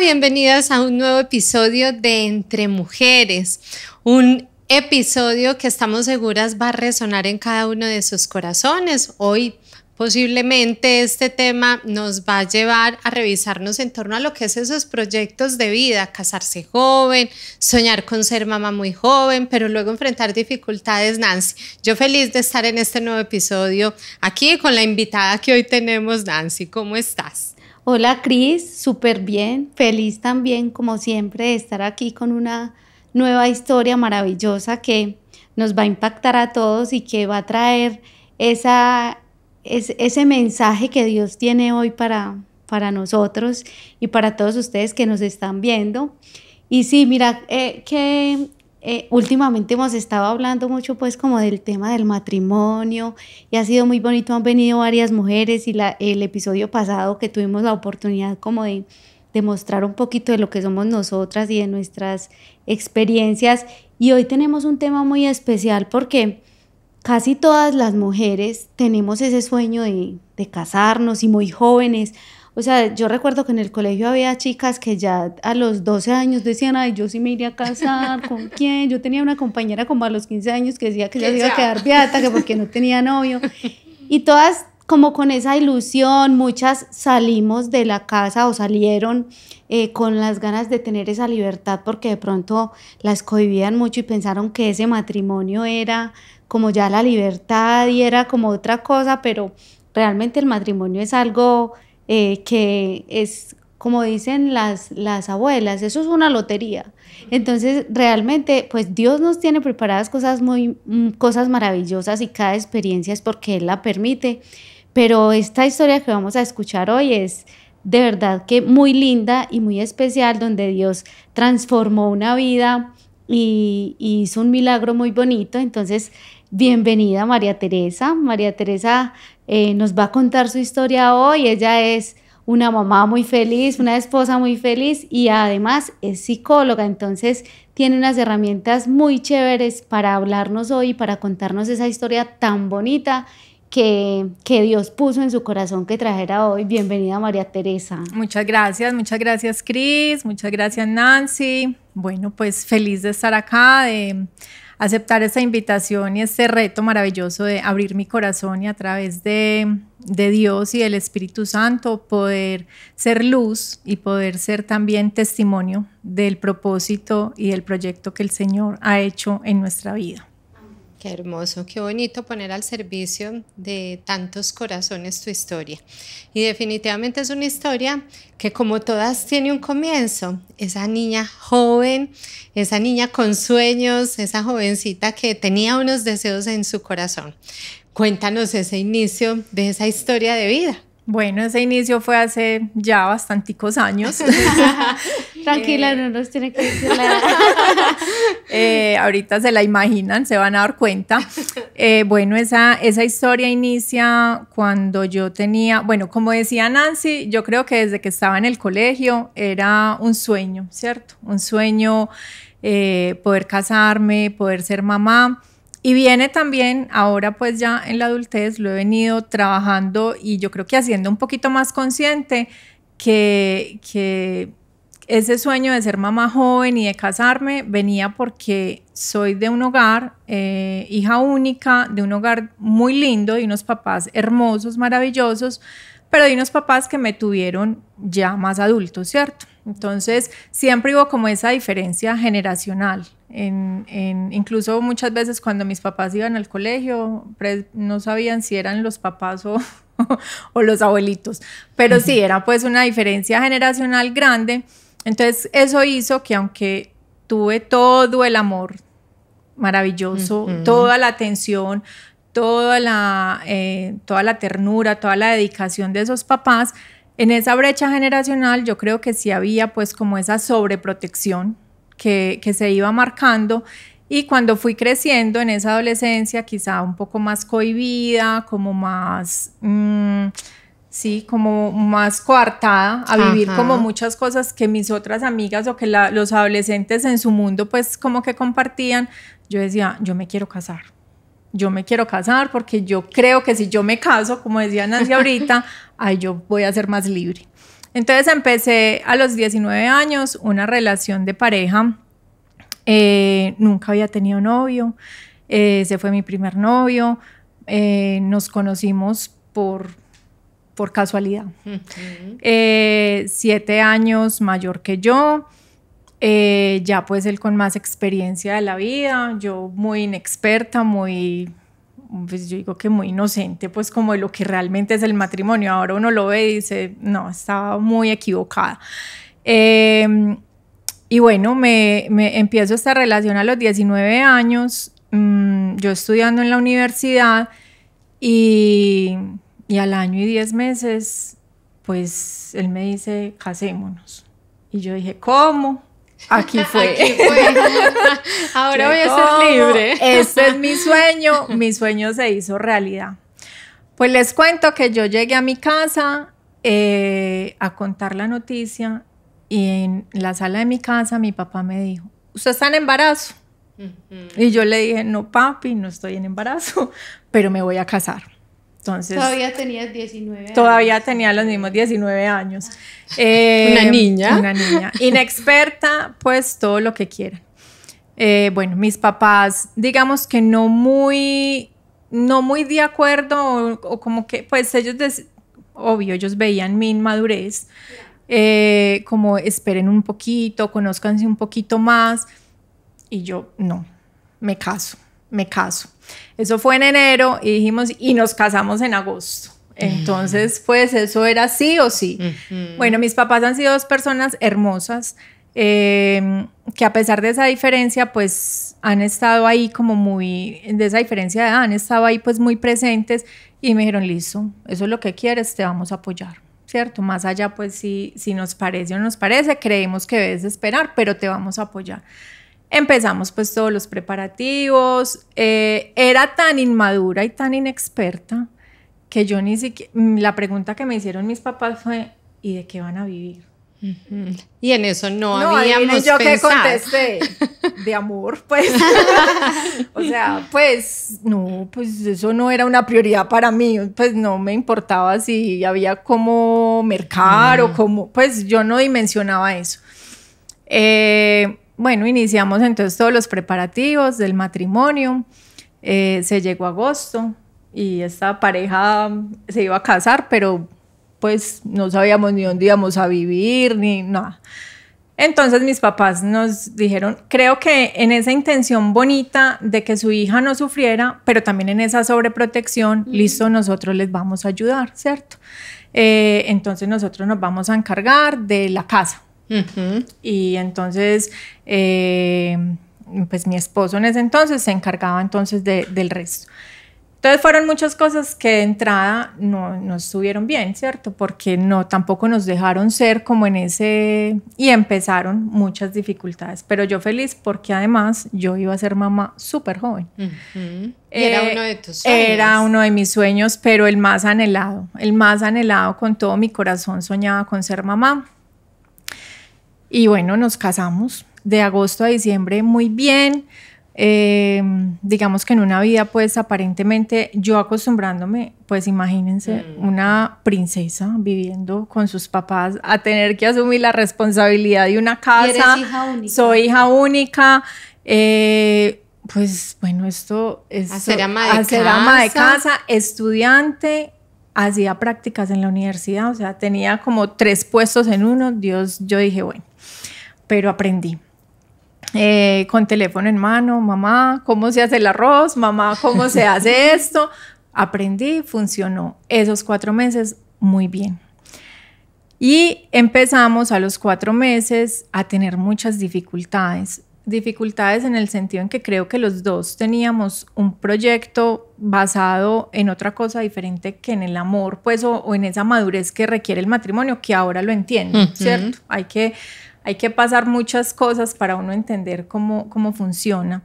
bienvenidas a un nuevo episodio de Entre Mujeres, un episodio que estamos seguras va a resonar en cada uno de sus corazones. Hoy posiblemente este tema nos va a llevar a revisarnos en torno a lo que es esos proyectos de vida, casarse joven, soñar con ser mamá muy joven, pero luego enfrentar dificultades. Nancy, yo feliz de estar en este nuevo episodio aquí con la invitada que hoy tenemos. Nancy, ¿cómo estás? Hola Cris, súper bien, feliz también como siempre de estar aquí con una nueva historia maravillosa que nos va a impactar a todos y que va a traer ese mensaje que Dios tiene hoy para nosotros y para todos ustedes que nos están viendo. Y sí, mira, últimamente hemos estado hablando mucho pues como del tema del matrimonio y ha sido muy bonito, han venido varias mujeres y el episodio pasado que tuvimos la oportunidad como de mostrar un poquito de lo que somos nosotras y de nuestras experiencias, y hoy tenemos un tema muy especial porque casi todas las mujeres tenemos ese sueño de casarnos y muy jóvenes. O sea, yo recuerdo que en el colegio había chicas que ya a los 12 años decían, ay, yo sí me iría a casar, ¿con quién? Yo tenía una compañera como a los 15 años que decía que ya se iba a quedar beata, que porque no tenía novio. Y todas como con esa ilusión, muchas salimos de la casa o salieron con las ganas de tener esa libertad porque de pronto las cohibían mucho y pensaron que ese matrimonio era como ya la libertad y era como otra cosa, pero realmente el matrimonio es algo que es, como dicen las abuelas, eso es una lotería. Entonces realmente pues Dios nos tiene preparadas cosas maravillosas y cada experiencia es porque Él la permite, pero esta historia que vamos a escuchar hoy es de verdad que muy linda y muy especial, donde Dios transformó una vida y hizo un milagro muy bonito. Entonces bienvenida María Teresa. María Teresa nos va a contar su historia hoy. Ella es una mamá muy feliz, una esposa muy feliz y además es psicóloga, entonces tiene unas herramientas muy chéveres para hablarnos hoy, para contarnos esa historia tan bonita que Dios puso en su corazón que trajera hoy. Bienvenida María Teresa. Muchas gracias Cris, muchas gracias Nancy. Bueno, pues feliz de estar acá, de aceptar esta invitación y este reto maravilloso de abrir mi corazón y a través de Dios y del Espíritu Santo poder ser luz y poder ser también testimonio del propósito y del proyecto que el Señor ha hecho en nuestra vida. Qué hermoso, qué bonito poner al servicio de tantos corazones tu historia. Y definitivamente es una historia que, como todas, tiene un comienzo. Esa niña joven, esa niña con sueños, esa jovencita que tenía unos deseos en su corazón. Cuéntanos ese inicio de esa historia de vida. Bueno, ese inicio fue hace ya bastanticos años. Tranquila, no nos tiene que decir la edad. Ahorita se la imaginan, se van a dar cuenta. Bueno, esa historia inicia cuando yo tenía, bueno, como decía Nancy, yo creo que desde que estaba en el colegio era un sueño, ¿cierto? Un sueño, poder casarme, poder ser mamá. Y viene también, ahora pues ya en la adultez lo he venido trabajando y yo creo que haciendo un poquito más consciente que ese sueño de ser mamá joven y de casarme venía porque soy de un hogar, hija única, de un hogar muy lindo, de unos papás hermosos, maravillosos, pero de unos papás que me tuvieron ya más adultos, ¿cierto? Entonces siempre hubo como esa diferencia generacional. Incluso muchas veces cuando mis papás iban al colegio no sabían si eran los papás o los abuelitos, pero sí, era pues una diferencia generacional grande. Entonces eso hizo que, aunque tuve todo el amor maravilloso, toda la atención, toda la ternura, toda la dedicación de esos papás, en esa brecha generacional yo creo que sí había pues como esa sobreprotección que se iba marcando, y cuando fui creciendo en esa adolescencia quizá un poco más cohibida, como más, sí, como más coartada a vivir como muchas cosas que mis otras amigas o que los adolescentes en su mundo pues como que compartían, yo decía, yo me quiero casar porque yo creo que si yo me caso, como decía Nancy ahorita, ay, yo voy a ser más libre. Entonces empecé a los 19 años una relación de pareja. Nunca había tenido novio. Ese fue mi primer novio. Nos conocimos por casualidad. 7 años mayor que yo. Ya pues él con más experiencia de la vida, yo muy inexperta, pues yo digo que muy inocente, pues como de lo que realmente es el matrimonio. Ahora uno lo ve y dice, no, estaba muy equivocada. Y bueno, me empiezo esta relación a los 19 años, yo estudiando en la universidad y al año y 10 meses, pues él me dice, casémonos. Y yo dije, ¿cómo? Aquí fue. Aquí fue. Ahora voy a ser libre. Este es mi sueño se hizo realidad. Pues les cuento que yo llegué a mi casa a contar la noticia y en la sala de mi casa mi papá me dijo, ¿usted está en embarazo? Y yo le dije, no papi, no estoy en embarazo, pero me voy a casar. Entonces, todavía tenías 19 años. Todavía tenía los mismos 19 años. Una niña. Una niña. Inexperta, pues todo lo que quieran. Bueno, mis papás, digamos que no muy de acuerdo, o como que, pues ellos, obvio, ellos veían mi inmadurez, como esperen un poquito, conózcanse un poquito más, y yo, no, me caso. Eso fue en enero y dijimos, y nos casamos en agosto. Entonces, pues eso era sí o sí. Bueno, mis papás han sido 2 personas hermosas, que a pesar de esa diferencia, pues han estado ahí de esa diferencia de edad, han estado ahí pues muy presentes y me dijeron, listo, eso es lo que quieres, te vamos a apoyar, ¿cierto? Más allá, pues si nos parece o no nos parece, creemos que debes esperar, pero te vamos a apoyar. Empezamos pues todos los preparativos, era tan inmadura y tan inexperta que yo ni siquiera, la pregunta que me hicieron mis papás fue, ¿y de qué van a vivir? Y en eso no habíamos yo pensado. ¿Qué contesté? De amor, pues. O sea, pues no, pues eso no era una prioridad para mí, pues no me importaba si había cómo mercar o cómo, pues yo no dimensionaba eso. Bueno, iniciamos entonces todos los preparativos del matrimonio, se llegó agosto y esta pareja se iba a casar, pero pues no sabíamos ni dónde íbamos a vivir, ni nada. Entonces mis papás nos dijeron, creo que en esa intención bonita de que su hija no sufriera, pero también en esa sobreprotección, listo, nosotros les vamos a ayudar, ¿cierto? Entonces nosotros nos vamos a encargar de la casa. Y entonces pues mi esposo en ese entonces se encargaba entonces del resto. Entonces fueron muchas cosas que de entrada no estuvieron bien, ¿cierto? Porque tampoco nos dejaron ser como en ese, y empezaron muchas dificultades, pero yo feliz porque además yo iba a ser mamá súper joven. Era uno de tus sueños. Era uno de mis sueños, pero el más anhelado con todo mi corazón soñaba con ser mamá. Y bueno, nos casamos de agosto a diciembre muy bien. Digamos que en una vida pues aparentemente yo acostumbrándome, pues imagínense una princesa viviendo con sus papás a tener que asumir la responsabilidad de una casa. ¿Y eres hija única? Soy hija única. Pues bueno, esto es hacer ama de casa, estudiante, hacía prácticas en la universidad, o sea, tenía como 3 puestos en uno. Yo dije, bueno, pero aprendí. Con teléfono en mano, mamá, ¿cómo se hace el arroz? Mamá, ¿cómo se hace esto? Aprendí, funcionó. Esos 4 meses, muy bien. Y empezamos a los 4 meses a tener muchas dificultades. Dificultades en el sentido en que creo que los dos teníamos un proyecto basado en otra cosa diferente que en el amor, pues, o en esa madurez que requiere el matrimonio, que ahora lo entiendo, ¿cierto? Hay que pasar muchas cosas para uno entender cómo funciona.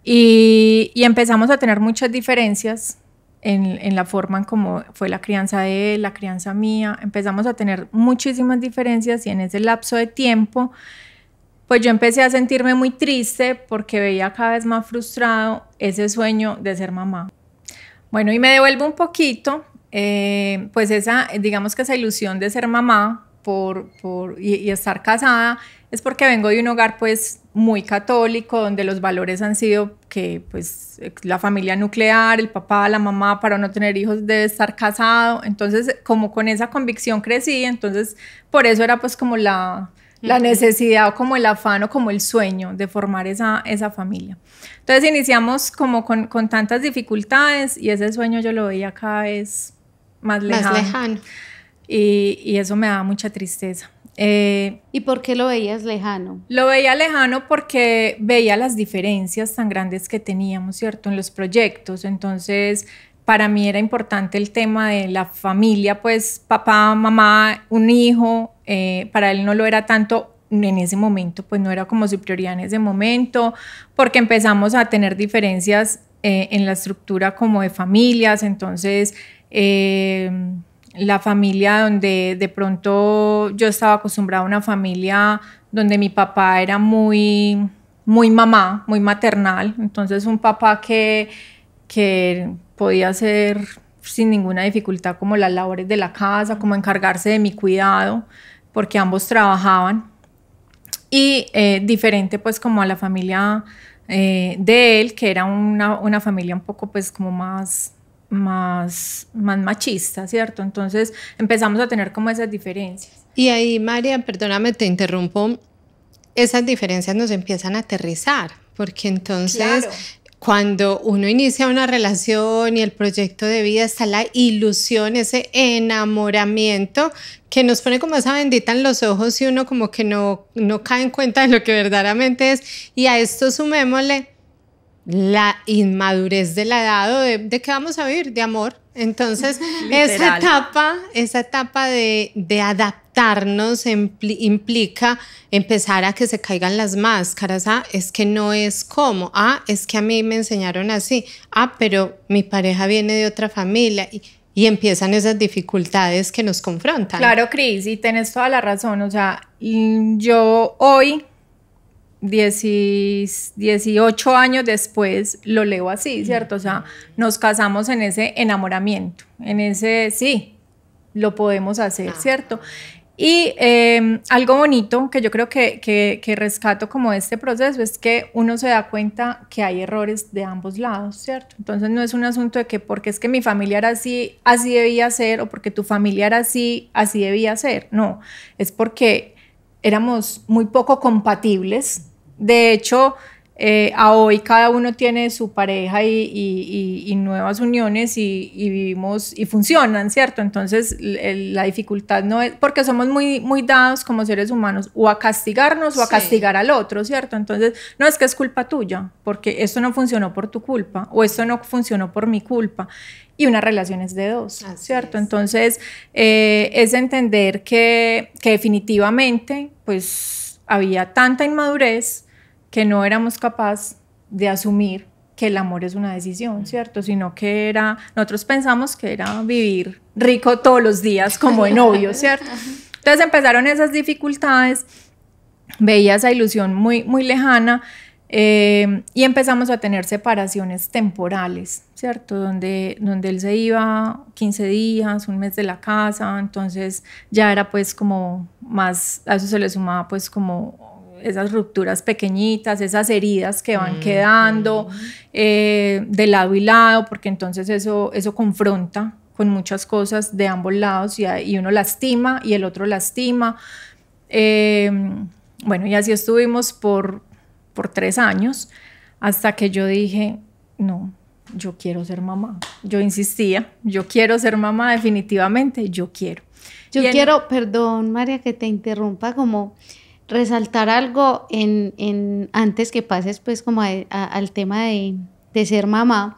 Y empezamos a tener muchas diferencias en la forma en cómo fue la crianza de él, la crianza mía. Empezamos a tener muchísimas diferencias y en ese lapso de tiempo, pues yo empecé a sentirme muy triste porque veía cada vez más frustrado ese sueño de ser mamá. Bueno, y me devuelvo un poquito. pues digamos que esa ilusión de ser mamá y estar casada es porque vengo de un hogar pues muy católico, donde los valores han sido que pues la familia nuclear, el papá, la mamá, para no tener hijos debe estar casado. Entonces como con esa convicción crecí, entonces por eso era pues como la necesidad o como el afán o como el sueño de formar esa familia. Entonces iniciamos como con tantas dificultades y ese sueño yo lo veía cada vez más lejano. Y eso me daba mucha tristeza. ¿Y por qué lo veías lejano? Lo veía lejano porque veía las diferencias tan grandes que teníamos, ¿cierto? En los proyectos. Entonces, para mí era importante el tema de la familia, pues papá, mamá, un hijo. Para él no lo era tanto en ese momento, pues no era como su prioridad en ese momento, porque empezamos a tener diferencias en la estructura como de familias. Entonces, la familia donde de pronto yo estaba acostumbrada a una familia donde mi papá era muy mamá, muy maternal, entonces un papá que podía hacer sin ninguna dificultad como las labores de la casa, como encargarse de mi cuidado, porque ambos trabajaban, y diferente pues como a la familia de él, que era una familia un poco pues como más machista, ¿cierto? Entonces empezamos a tener como esas diferencias. Y ahí, María, perdóname, te interrumpo, esas diferencias nos empiezan a aterrizar, porque entonces cuando uno inicia una relación y el proyecto de vida, está la ilusión, ese enamoramiento que nos pone como esa bendita en los ojos y uno como que no cae en cuenta de lo que verdaderamente es, y a esto sumémosle la inmadurez de la edad de qué vamos a vivir, de amor. Entonces esa etapa de adaptarnos implica empezar a que se caigan las máscaras. Es que no es como, es que a mí me enseñaron así, pero mi pareja viene de otra familia, y empiezan esas dificultades que nos confrontan. Claro, Cris, y tenés toda la razón. O sea, yo hoy 18 años después lo leo así, ¿cierto? O sea, nos casamos en ese enamoramiento, en ese sí, lo podemos hacer, ¿cierto? Y algo bonito que yo creo que rescato como de este proceso es que uno se da cuenta que hay errores de ambos lados, ¿cierto? Entonces no es un asunto de que porque es que mi familia era así, así debía ser, o porque tu familia era así, así debía ser. No, es porque éramos muy poco compatibles. De hecho, a hoy cada uno tiene su pareja y nuevas uniones y vivimos y funcionan, ¿cierto? Entonces la dificultad no es porque somos muy dados como seres humanos o a castigarnos o a castigar al otro, ¿cierto? Entonces no es que es culpa tuya, porque esto no funcionó por tu culpa o esto no funcionó por mi culpa. Y una relación es de dos, ¿cierto? Entonces es entender que definitivamente pues había tanta inmadurez que no éramos capaces de asumir que el amor es una decisión, ¿cierto? Sino que nosotros pensamos que era vivir rico todos los días como de novio, ¿cierto? Entonces empezaron esas dificultades, veía esa ilusión muy lejana, y empezamos a tener separaciones temporales, ¿cierto? Donde él se iba 15 días, un mes de la casa, entonces ya era pues como más, a eso se le sumaba pues como esas rupturas pequeñitas, esas heridas que van quedando de lado y lado, porque entonces eso confronta con muchas cosas de ambos lados y uno lastima y el otro lastima. Bueno, y así estuvimos por 3 años hasta que yo dije, no, yo quiero ser mamá. Yo insistía, yo quiero ser mamá, definitivamente, yo quiero. Quiero, perdón María que te interrumpa, como resaltar algo antes que pases pues como al tema de ser mamá,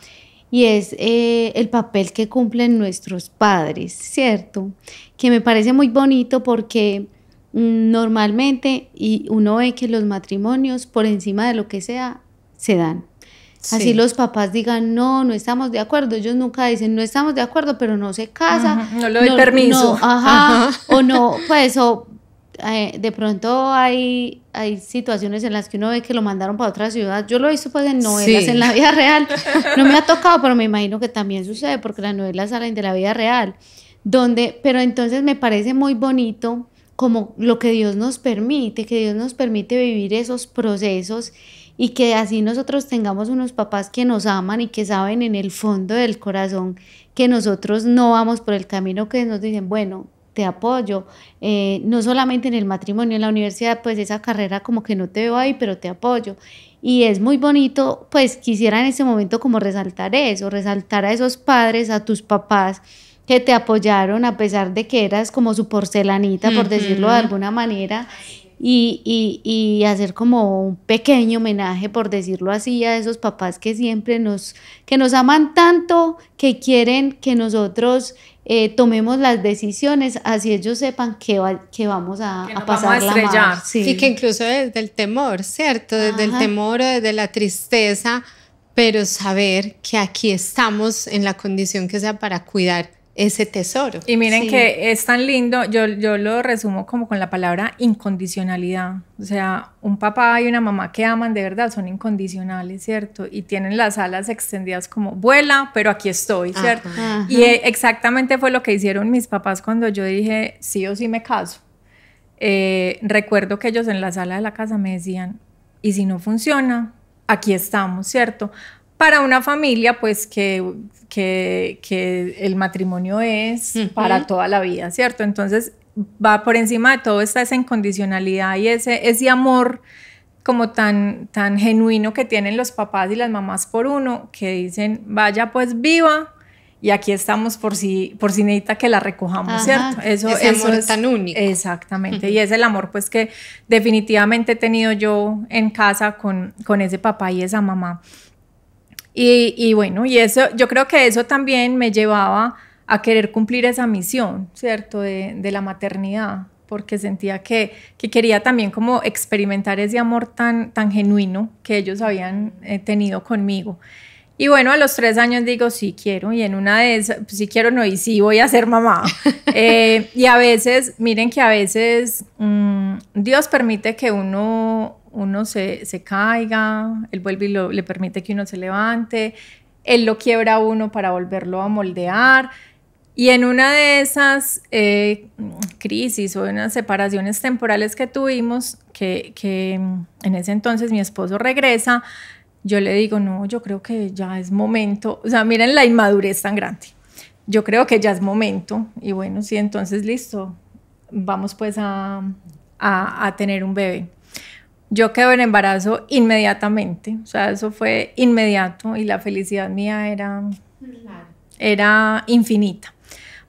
y es el papel que cumplen nuestros padres, ¿cierto? Que me parece muy bonito porque normalmente y uno ve que los matrimonios por encima de lo que sea se dan. Sí. Así los papás digan no estamos de acuerdo, ellos nunca dicen no estamos de acuerdo, pero no se casa, no le doy permiso, o no, pues o de pronto hay situaciones en las que uno ve que lo mandaron para otra ciudad. Yo lo he visto pues en novelas, Sí. en la vida real. No me ha tocado, pero me imagino que también sucede porque las novelas salen de la vida real. Pero entonces me parece muy bonito como lo que Dios nos permite vivir esos procesos y que así nosotros tengamos unos papás que nos aman y que saben en el fondo del corazón que nosotros no vamos por el camino, que nos dicen, bueno, te apoyo, no solamente en el matrimonio, en la universidad, pues esa carrera como que no te veo ahí, pero te apoyo. Y es muy bonito, pues quisiera en este momento como resaltar eso, resaltar a esos padres, a tus papás que te apoyaron a pesar de que eras como su porcelanita, por decirlo de alguna manera, y hacer como un pequeño homenaje, por decirlo así, a esos papás que siempre que nos aman tanto, que quieren que nosotros tomemos las decisiones, así ellos sepan que vamos a pasarla mal. Sí. Y que incluso desde el temor, ¿cierto? Desde el temor o desde la tristeza, pero saber que aquí estamos en la condición que sea para cuidar ese tesoro. Y miren que es tan lindo, yo lo resumo como con la palabra incondicionalidad. O sea, un papá y una mamá que aman de verdad son incondicionales, ¿cierto? Y tienen las alas extendidas como, vuela, pero aquí estoy, ¿cierto? Ajá. Y exactamente fue lo que hicieron mis papás cuando yo dije, sí o sí me caso. Recuerdo que ellos en la sala de la casa me decían, y si no funciona, aquí estamos, ¿cierto? Para una familia, pues que el matrimonio es para toda la vida, ¿cierto? Entonces, va por encima de todo esa incondicionalidad y ese amor como tan genuino que tienen los papás y las mamás por uno, que dicen, vaya pues viva, y aquí estamos por si necesita que la recojamos, ¿cierto? Ese amor es tan único. Exactamente, y es el amor pues que definitivamente he tenido yo en casa con ese papá y esa mamá. Y bueno, y eso, yo creo que eso también me llevaba a querer cumplir esa misión, ¿cierto? De la maternidad, porque sentía que quería también como experimentar ese amor tan genuino que ellos habían tenido conmigo. Y bueno, a los 3 años digo, sí quiero, y en una de esas, pues, sí quiero, no, y sí voy a ser mamá. Y a veces, miren que a veces Dios permite que uno se caiga, Él vuelve y le permite que uno se levante, Él lo quiebra a uno para volverlo a moldear. Y en una de esas crisis o de unas separaciones temporales que tuvimos, que en ese entonces mi esposo regresa, yo le digo, no, yo creo que ya es momento, o sea, miren la inmadurez tan grande, yo creo que ya es momento, y bueno, sí, entonces listo, vamos pues a tener un bebé. Yo quedo en embarazo inmediatamente, o sea, eso fue inmediato y la felicidad mía era infinita.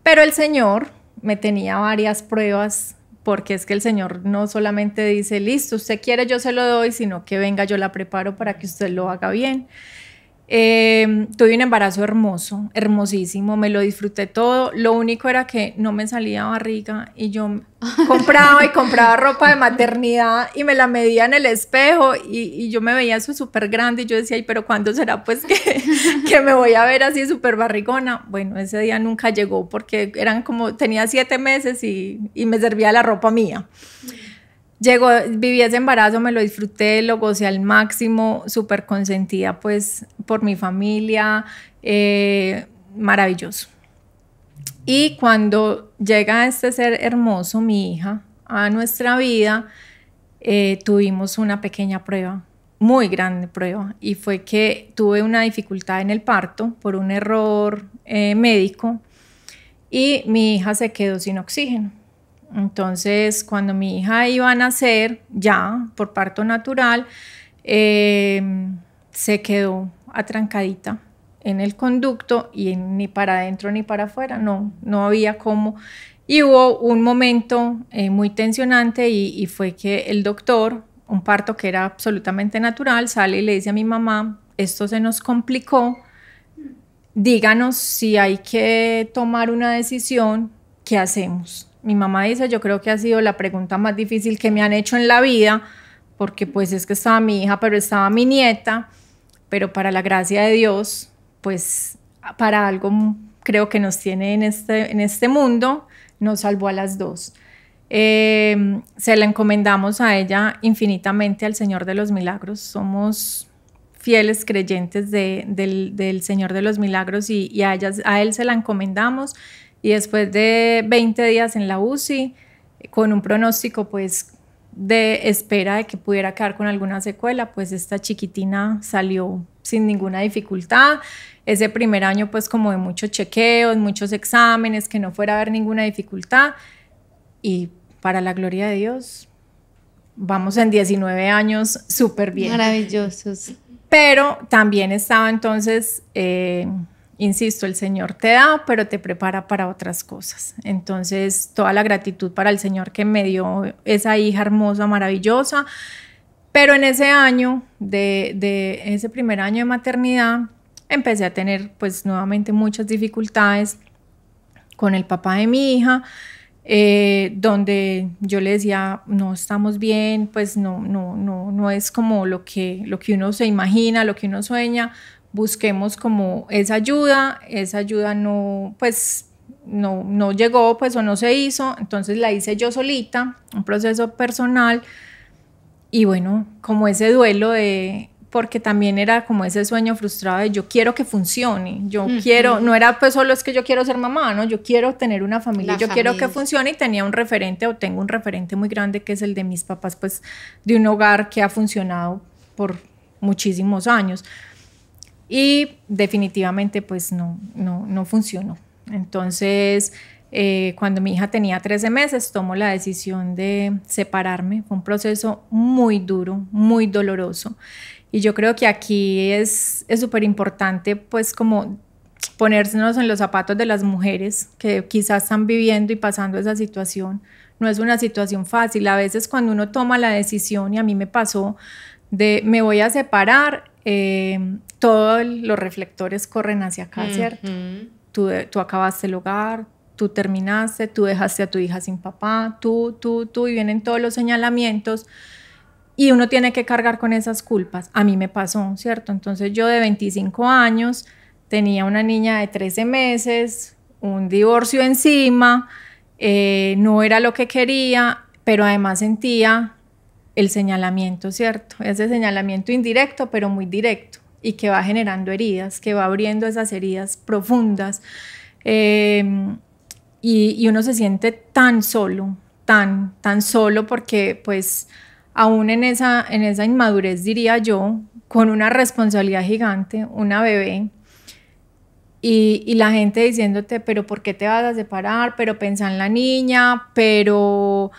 Pero el Señor me tenía varias pruebas, porque es que el Señor no solamente dice, listo, usted quiere, yo se lo doy, sino que venga, yo la preparo para que usted lo haga bien. Tuve un embarazo hermoso, hermosísimo, me lo disfruté todo, lo único era que no me salía barriga y yo compraba ropa de maternidad y me la medía en el espejo y yo me veía eso súper grande y yo decía, ay, pero ¿cuándo será pues que me voy a ver así súper barrigona? Bueno, ese día nunca llegó porque tenía 7 meses y me servía la ropa mía. Viví ese embarazo, me lo disfruté, lo gocé al máximo, súper consentida pues por mi familia, maravilloso. Y cuando llega este ser hermoso, mi hija, a nuestra vida, tuvimos una pequeña prueba, muy grande prueba, y fue que tuve una dificultad en el parto por un error médico y mi hija se quedó sin oxígeno. Entonces, cuando mi hija iba a nacer, ya por parto natural, se quedó atrancadita en el conducto y ni para adentro ni para afuera, no había cómo. Y hubo un momento muy tensionante y fue que el doctor, un parto que era absolutamente natural, sale y le dice a mi mamá, esto se nos complicó, díganos si hay que tomar una decisión, ¿qué hacemos? Mi mamá dice, yo creo que ha sido la pregunta más difícil que me han hecho en la vida, porque pues es que estaba mi hija, pero estaba mi nieta, pero para la gracia de Dios, pues para algo creo que nos tiene en este mundo, nos salvó a las dos. Se la encomendamos a ella infinitamente, al Señor de los Milagros. Somos fieles creyentes del Señor de los Milagros y a Él se la encomendamos. Y después de 20 días en la UCI, con un pronóstico pues de espera de que pudiera quedar con alguna secuela, pues esta chiquitina salió sin ninguna dificultad. Ese primer año pues como de muchos chequeos, muchos exámenes, que no fuera a haber ninguna dificultad, y para la gloria de Dios vamos en 19 años súper bien. Maravillosos. Pero también estaba entonces, insisto, el Señor te da, pero te prepara para otras cosas. Entonces, toda la gratitud para el Señor que me dio esa hija hermosa, maravillosa. Pero en ese año, de ese primer año de maternidad, empecé a tener pues nuevamente muchas dificultades con el papá de mi hija, donde yo le decía, no estamos bien, pues no es como lo que uno se imagina, lo que uno sueña. Busquemos como esa ayuda no llegó, pues, o no se hizo. Entonces la hice yo solita, un proceso personal, y bueno, como ese duelo porque también era como ese sueño frustrado de yo quiero que funcione, yo quiero, no era pues solo es que yo quiero ser mamá, no, yo quiero tener una familia, quiero que funcione, y tenía un referente, o tengo un referente muy grande, que es el de mis papás, pues, de un hogar que ha funcionado por muchísimos años. Y definitivamente pues no funcionó. Entonces, cuando mi hija tenía 13 meses, tomo la decisión de separarme. Fue un proceso muy duro, muy doloroso. Y yo creo que aquí es súper importante pues como ponernos en los zapatos de las mujeres que quizás están viviendo y pasando esa situación. No es una situación fácil. A veces cuando uno toma la decisión, y a mí me pasó, de me voy a separar, todos los reflectores corren hacia acá, ¿cierto? Tú acabaste el hogar, tú terminaste, tú dejaste a tu hija sin papá, tú, y vienen todos los señalamientos, y uno tiene que cargar con esas culpas. A mí me pasó, ¿cierto? Entonces yo de 25 años, tenía una niña de 13 meses, un divorcio encima, no era lo que quería, pero además sentía el señalamiento, ¿cierto? Ese señalamiento indirecto, pero muy directo, y que va generando heridas, que va abriendo esas heridas profundas, y uno se siente tan solo, tan solo, porque pues aún en esa inmadurez, diría yo, con una responsabilidad gigante, una bebé, y la gente diciéndote, pero ¿por qué te vas a separar? Pero pensá en la niña, pero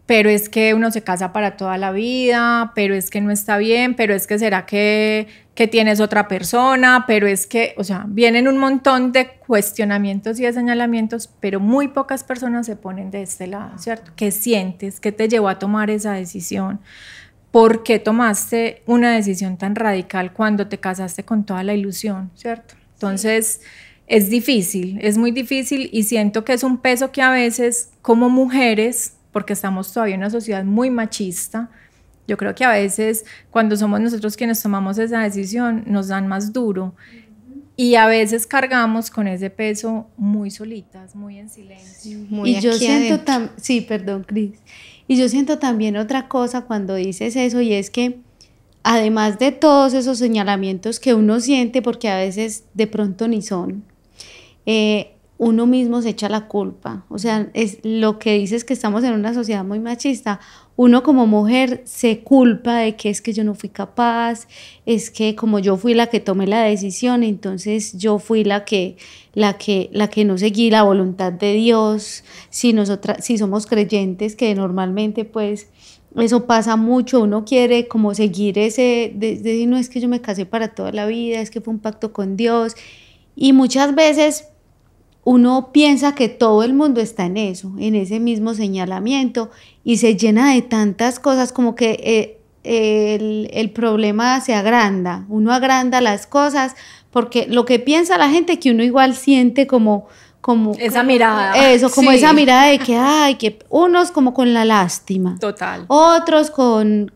es que uno se casa para toda la vida, pero es que no está bien, pero es que será que tienes otra persona, pero es que, o sea, vienen un montón de cuestionamientos y de señalamientos, pero muy pocas personas se ponen de este lado, ¿cierto? ¿Qué sientes? ¿Qué te llevó a tomar esa decisión? ¿Por qué tomaste una decisión tan radical cuando te casaste con toda la ilusión, ¿cierto? Entonces, es difícil, es muy difícil, y siento que es un peso que a veces como mujeres, porque estamos todavía en una sociedad muy machista, yo creo que a veces cuando somos nosotros quienes tomamos esa decisión nos dan más duro, y a veces cargamos con ese peso muy solitas, muy en silencio. Muy y yo siento sí, perdón, Cris. Y yo siento también otra cosa cuando dices eso, y es que además de todos esos señalamientos que uno siente, porque a veces de pronto ni son, uno mismo se echa la culpa. O sea, es lo que dices, que estamos en una sociedad muy machista. Uno como mujer se culpa de que es que yo no fui capaz, es que como yo fui la que tomé la decisión, entonces yo fui la que no seguí la voluntad de Dios. Si somos creyentes, que normalmente pues eso pasa mucho, uno quiere como seguir de no, es que yo me casé para toda la vida, es que fue un pacto con Dios, y muchas veces uno piensa que todo el mundo está en eso, en ese mismo señalamiento, y se llena de tantas cosas, como que el problema se agranda, uno agranda las cosas, porque lo que piensa la gente, que uno igual siente como esa mirada. Eso, como sí, esa mirada de que, ay, que unos como con la lástima. Total. Otros con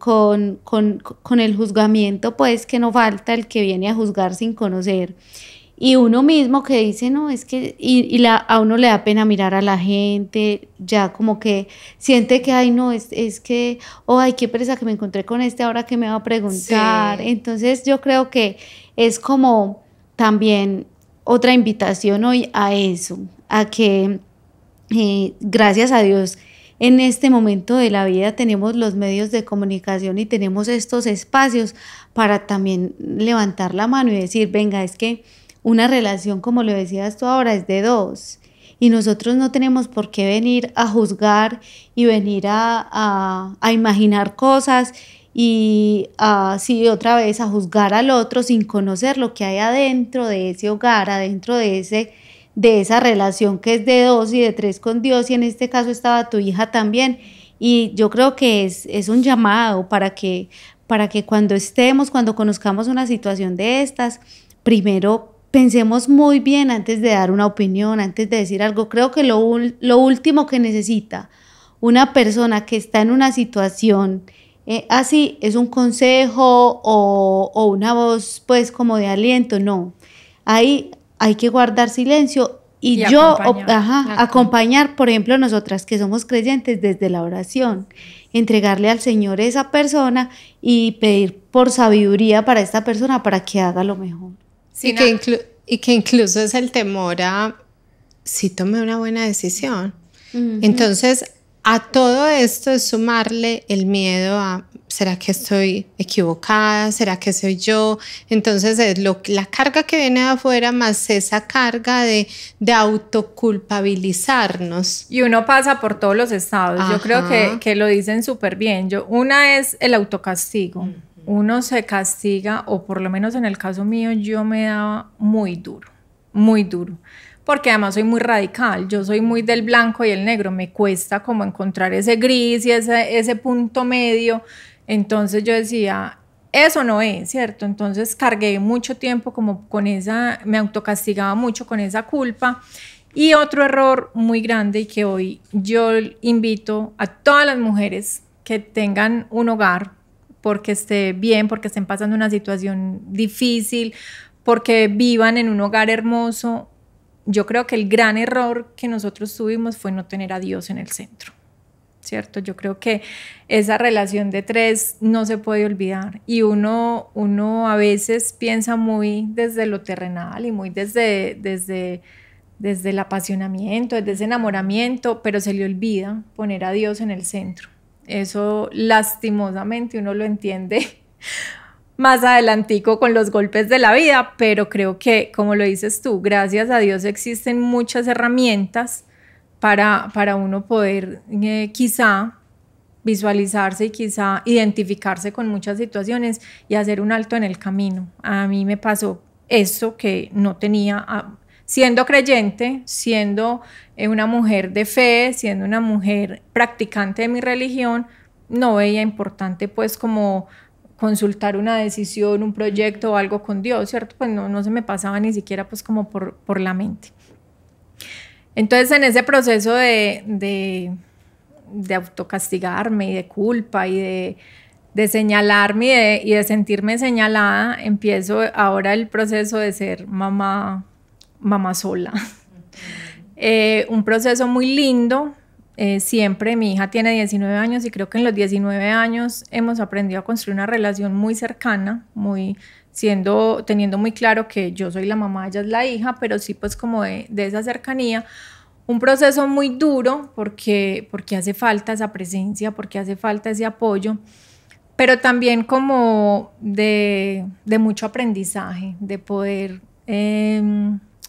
el juzgamiento, pues, que no falta el que viene a juzgar sin conocer. Y uno mismo que dice, no, es que, a uno le da pena mirar a la gente, ya como que siente que, ay, no, es que, oh, ay, qué pereza que me encontré con ahora que me va a preguntar. Sí. Entonces yo creo que es como también otra invitación hoy a eso, a que gracias a Dios en este momento de la vida tenemos los medios de comunicación y tenemos estos espacios para también levantar la mano y decir, venga, es que una relación, como lo decías tú ahora, es de dos. Y nosotros no tenemos por qué venir a juzgar y venir a imaginar cosas y sí, otra vez a juzgar al otro sin conocer lo que hay adentro de ese hogar, adentro de esa relación que es de dos y de tres con Dios, y en este caso estaba tu hija también. Y yo creo que es un llamado para que cuando conozcamos una situación de estas, primero pensemos muy bien antes de dar una opinión, antes de decir algo. Creo que lo último que necesita una persona que está en una situación así es un consejo o una voz pues como de aliento. No, ahí hay que guardar silencio y yo acompañar, por ejemplo, nosotras que somos creyentes, desde la oración, entregarle al Señor esa persona y pedir por sabiduría para esta persona para que haga lo mejor. Sí, y que incluso es el temor a si tomé una buena decisión. Uh-huh. Entonces, a todo esto es sumarle el miedo a, ¿será que estoy equivocada? ¿Será que soy yo? Entonces es la carga que viene de afuera más esa carga de autoculpabilizarnos. Y uno pasa por todos los estados. Ajá. Yo creo que lo dicen súper bien. Una es el autocastigo. Uh-huh. Uno se castiga, o por lo menos en el caso mío, yo me daba muy duro, porque además soy muy radical, yo soy muy del blanco y el negro, me cuesta como encontrar ese gris y ese punto medio. Entonces yo decía, eso no es, ¿cierto? Entonces cargué mucho tiempo como con me autocastigaba mucho con esa culpa. Y otro error muy grande, y que hoy yo invito a todas las mujeres que tengan un hogar, porque esté bien, porque estén pasando una situación difícil, porque vivan en un hogar hermoso. Yo creo que el gran error que nosotros tuvimos fue no tener a Dios en el centro, ¿cierto? Yo creo que esa relación de tres no se puede olvidar, y uno a veces piensa muy desde lo terrenal y muy desde el apasionamiento, desde ese enamoramiento, pero se le olvida poner a Dios en el centro. Eso lastimosamente uno lo entiende más adelantico con los golpes de la vida, pero creo que, como lo dices tú, gracias a Dios existen muchas herramientas para uno poder quizá visualizarse y quizá identificarse con muchas situaciones y hacer un alto en el camino. A mí me pasó eso que no tenía, siendo creyente, siendo una mujer de fe, siendo una mujer practicante de mi religión, no veía importante pues como consultar una decisión, un proyecto o algo con Dios, ¿cierto? Pues no se me pasaba ni siquiera pues como por la mente. Entonces en ese proceso de autocastigarme y de culpa y de señalarme y de sentirme señalada, empiezo ahora el proceso de ser mamá sola. Un proceso muy lindo. Siempre mi hija tiene 19 años y creo que en los 19 años hemos aprendido a construir una relación muy cercana, teniendo muy claro que yo soy la mamá, ella es la hija, pero sí pues como de esa cercanía. Un proceso muy duro porque hace falta esa presencia, porque hace falta ese apoyo, pero también como de mucho aprendizaje, de poder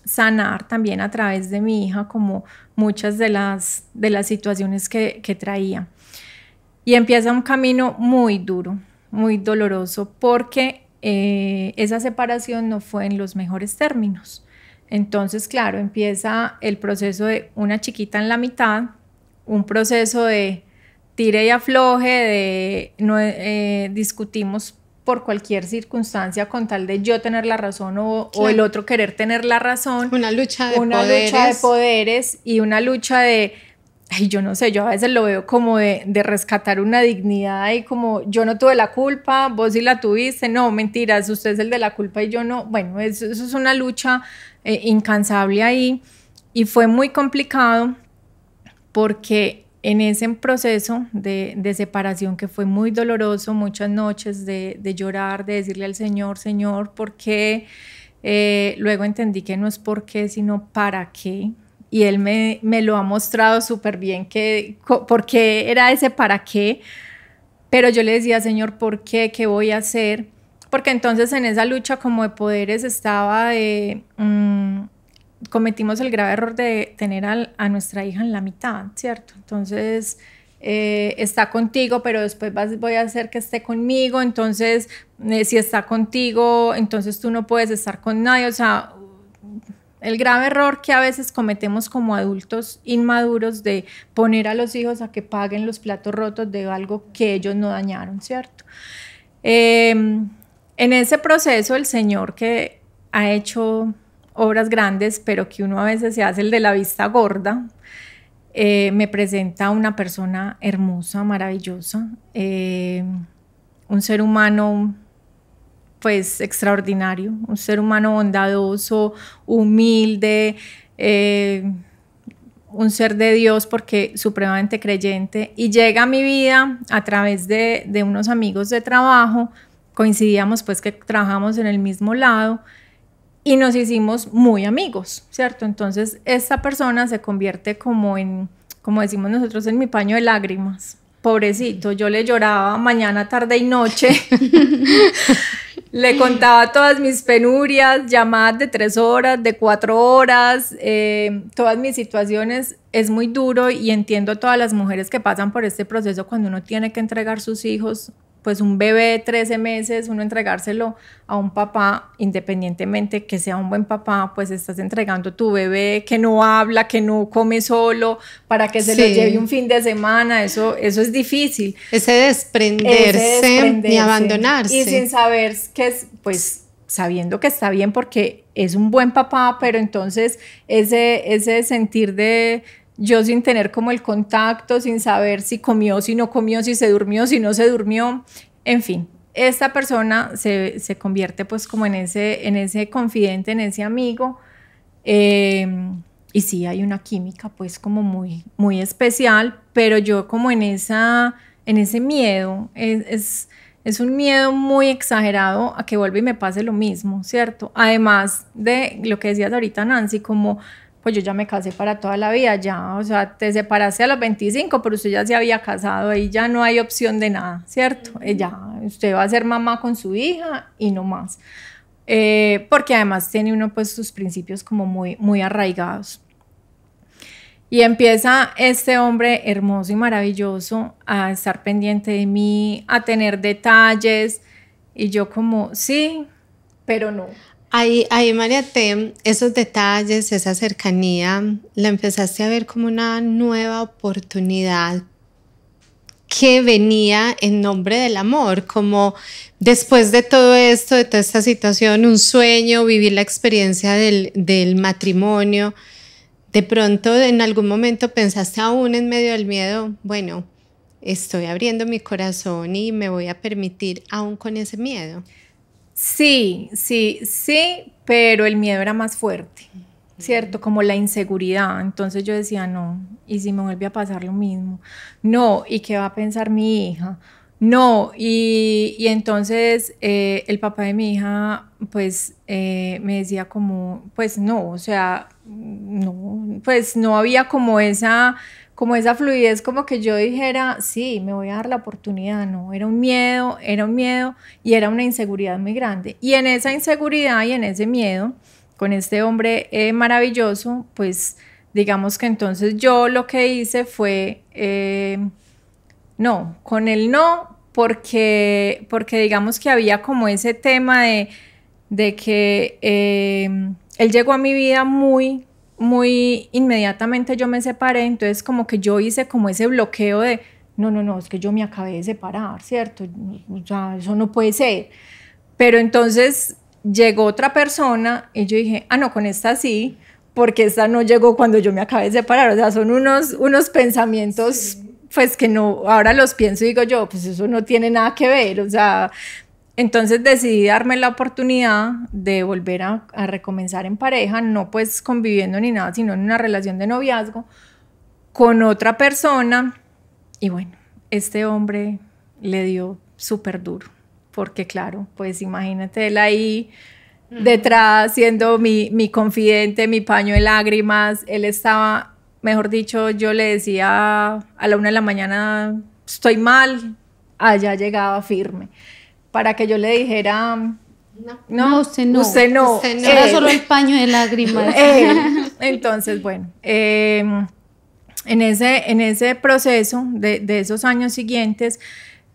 sanar también a través de mi hija como muchas de las situaciones que traía. Y empieza un camino muy duro, muy doloroso, porque esa separación no fue en los mejores términos. Entonces, claro, empieza el proceso de una chiquita en la mitad, un proceso de tire y afloje, discutimos por cualquier circunstancia con tal de yo tener la razón o el otro querer tener la razón. Una lucha de poderes y una lucha de ay, yo no sé, yo a veces lo veo como de rescatar una dignidad y como yo no tuve la culpa, vos sí la tuviste, no, mentiras, usted es el de la culpa y yo no. Bueno, eso es una lucha incansable ahí y fue muy complicado porque en ese proceso de separación que fue muy doloroso, muchas noches de llorar, de decirle al Señor, Señor, ¿por qué? Luego entendí que no es por qué, sino para qué. Y Él me lo ha mostrado súper bien, por qué era ese para qué. Pero yo le decía, Señor, ¿por qué? ¿Qué voy a hacer? Porque entonces en esa lucha como de poderes estaba cometimos el grave error de tener a nuestra hija en la mitad, ¿cierto? Entonces, está contigo, pero después voy a hacer que esté conmigo, entonces, si está contigo, entonces tú no puedes estar con nadie, o sea, el grave error que a veces cometemos como adultos inmaduros de poner a los hijos a que paguen los platos rotos de algo que ellos no dañaron, ¿cierto? En ese proceso, el Señor que ha hecho obras grandes, pero que uno a veces se hace el de la vista gorda, me presenta una persona hermosa, maravillosa, un ser humano pues extraordinario, un ser humano bondadoso, humilde, un ser de Dios porque supremamente creyente, y llega a mi vida a través de unos amigos de trabajo, coincidíamos pues que trabajamos en el mismo lado, y nos hicimos muy amigos, ¿cierto? Entonces esta persona se convierte como decimos nosotros, en mi paño de lágrimas. Pobrecito, yo le lloraba mañana, tarde y noche. Le contaba todas mis penurias, llamadas de 3 horas, de 4 horas, todas mis situaciones. Es muy duro y entiendo a todas las mujeres que pasan por este proceso cuando uno tiene que entregar sus hijos, pues un bebé de 13 meses, uno entregárselo a un papá, independientemente que sea un buen papá, pues estás entregando tu bebé que no habla, que no come solo, para que se lo lleve un fin de semana, eso es difícil. Ese desprenderse y abandonarse. Y sin saber que es, pues sabiendo que está bien porque es un buen papá, pero entonces ese sentir de yo sin tener como el contacto, sin saber si comió, si no comió, si se durmió, si no se durmió, en fin, esta persona se convierte pues como en ese confidente, en ese amigo, y sí hay una química pues como muy, muy especial, pero yo como en ese miedo, es un miedo muy exagerado a que vuelva y me pase lo mismo, ¿cierto? Además de lo que decías ahorita, Nancy, como pues yo ya me casé para toda la vida, ya, o sea, te separaste a los 25, pero usted ya se había casado, ahí ya no hay opción de nada, ¿cierto? Ya, usted va a ser mamá con su hija y no más. Porque además tiene uno pues sus principios como muy, muy arraigados. Y empieza este hombre hermoso y maravilloso a estar pendiente de mí, a tener detalles, y yo como, sí, pero no. Ahí, María T, esos detalles, esa cercanía, la empezaste a ver como una nueva oportunidad que venía en nombre del amor, como después de todo esto, de toda esta situación, un sueño, vivir la experiencia del matrimonio. De pronto, en algún momento pensaste aún en medio del miedo, bueno, estoy abriendo mi corazón y me voy a permitir aún con ese miedo. Sí, pero el miedo era más fuerte, ¿cierto? Como la inseguridad. Entonces yo decía, no, ¿y si me vuelve a pasar lo mismo? No, ¿y qué va a pensar mi hija? No, y entonces el papá de mi hija, pues me decía como, pues no, o sea, no, pues no había como esa fluidez, como que yo dijera, sí, me voy a dar la oportunidad. No, era un miedo y era una inseguridad muy grande. Y en esa inseguridad y en ese miedo, con este hombre maravilloso, pues digamos que entonces yo lo que hice fue, no, con él no, porque digamos que había como ese tema de que él llegó a mi vida muy inmediatamente, yo me separé, entonces como que yo hice como ese bloqueo de no, es que yo me acabé de separar, ¿cierto? O sea, eso no puede ser. Pero entonces llegó otra persona y yo dije, no, con esta sí, porque esta no llegó cuando yo me acabé de separar. O sea, son unos pensamientos, pues que no, ahora los pienso y digo yo, pues eso no tiene nada que ver, o sea, entonces decidí darme la oportunidad de volver a recomenzar en pareja, no pues conviviendo ni nada, sino en una relación de noviazgo con otra persona. Y bueno, este hombre le dio súper duro, porque claro, pues imagínate él ahí detrás, siendo mi confidente, mi paño de lágrimas. Él estaba, mejor dicho, yo le decía a la 1 de la mañana, estoy mal, allá llegaba firme, para que yo le dijera, no, usted no. Usted no. Era solo el paño de lágrimas. Entonces, bueno, en ese proceso de esos años siguientes,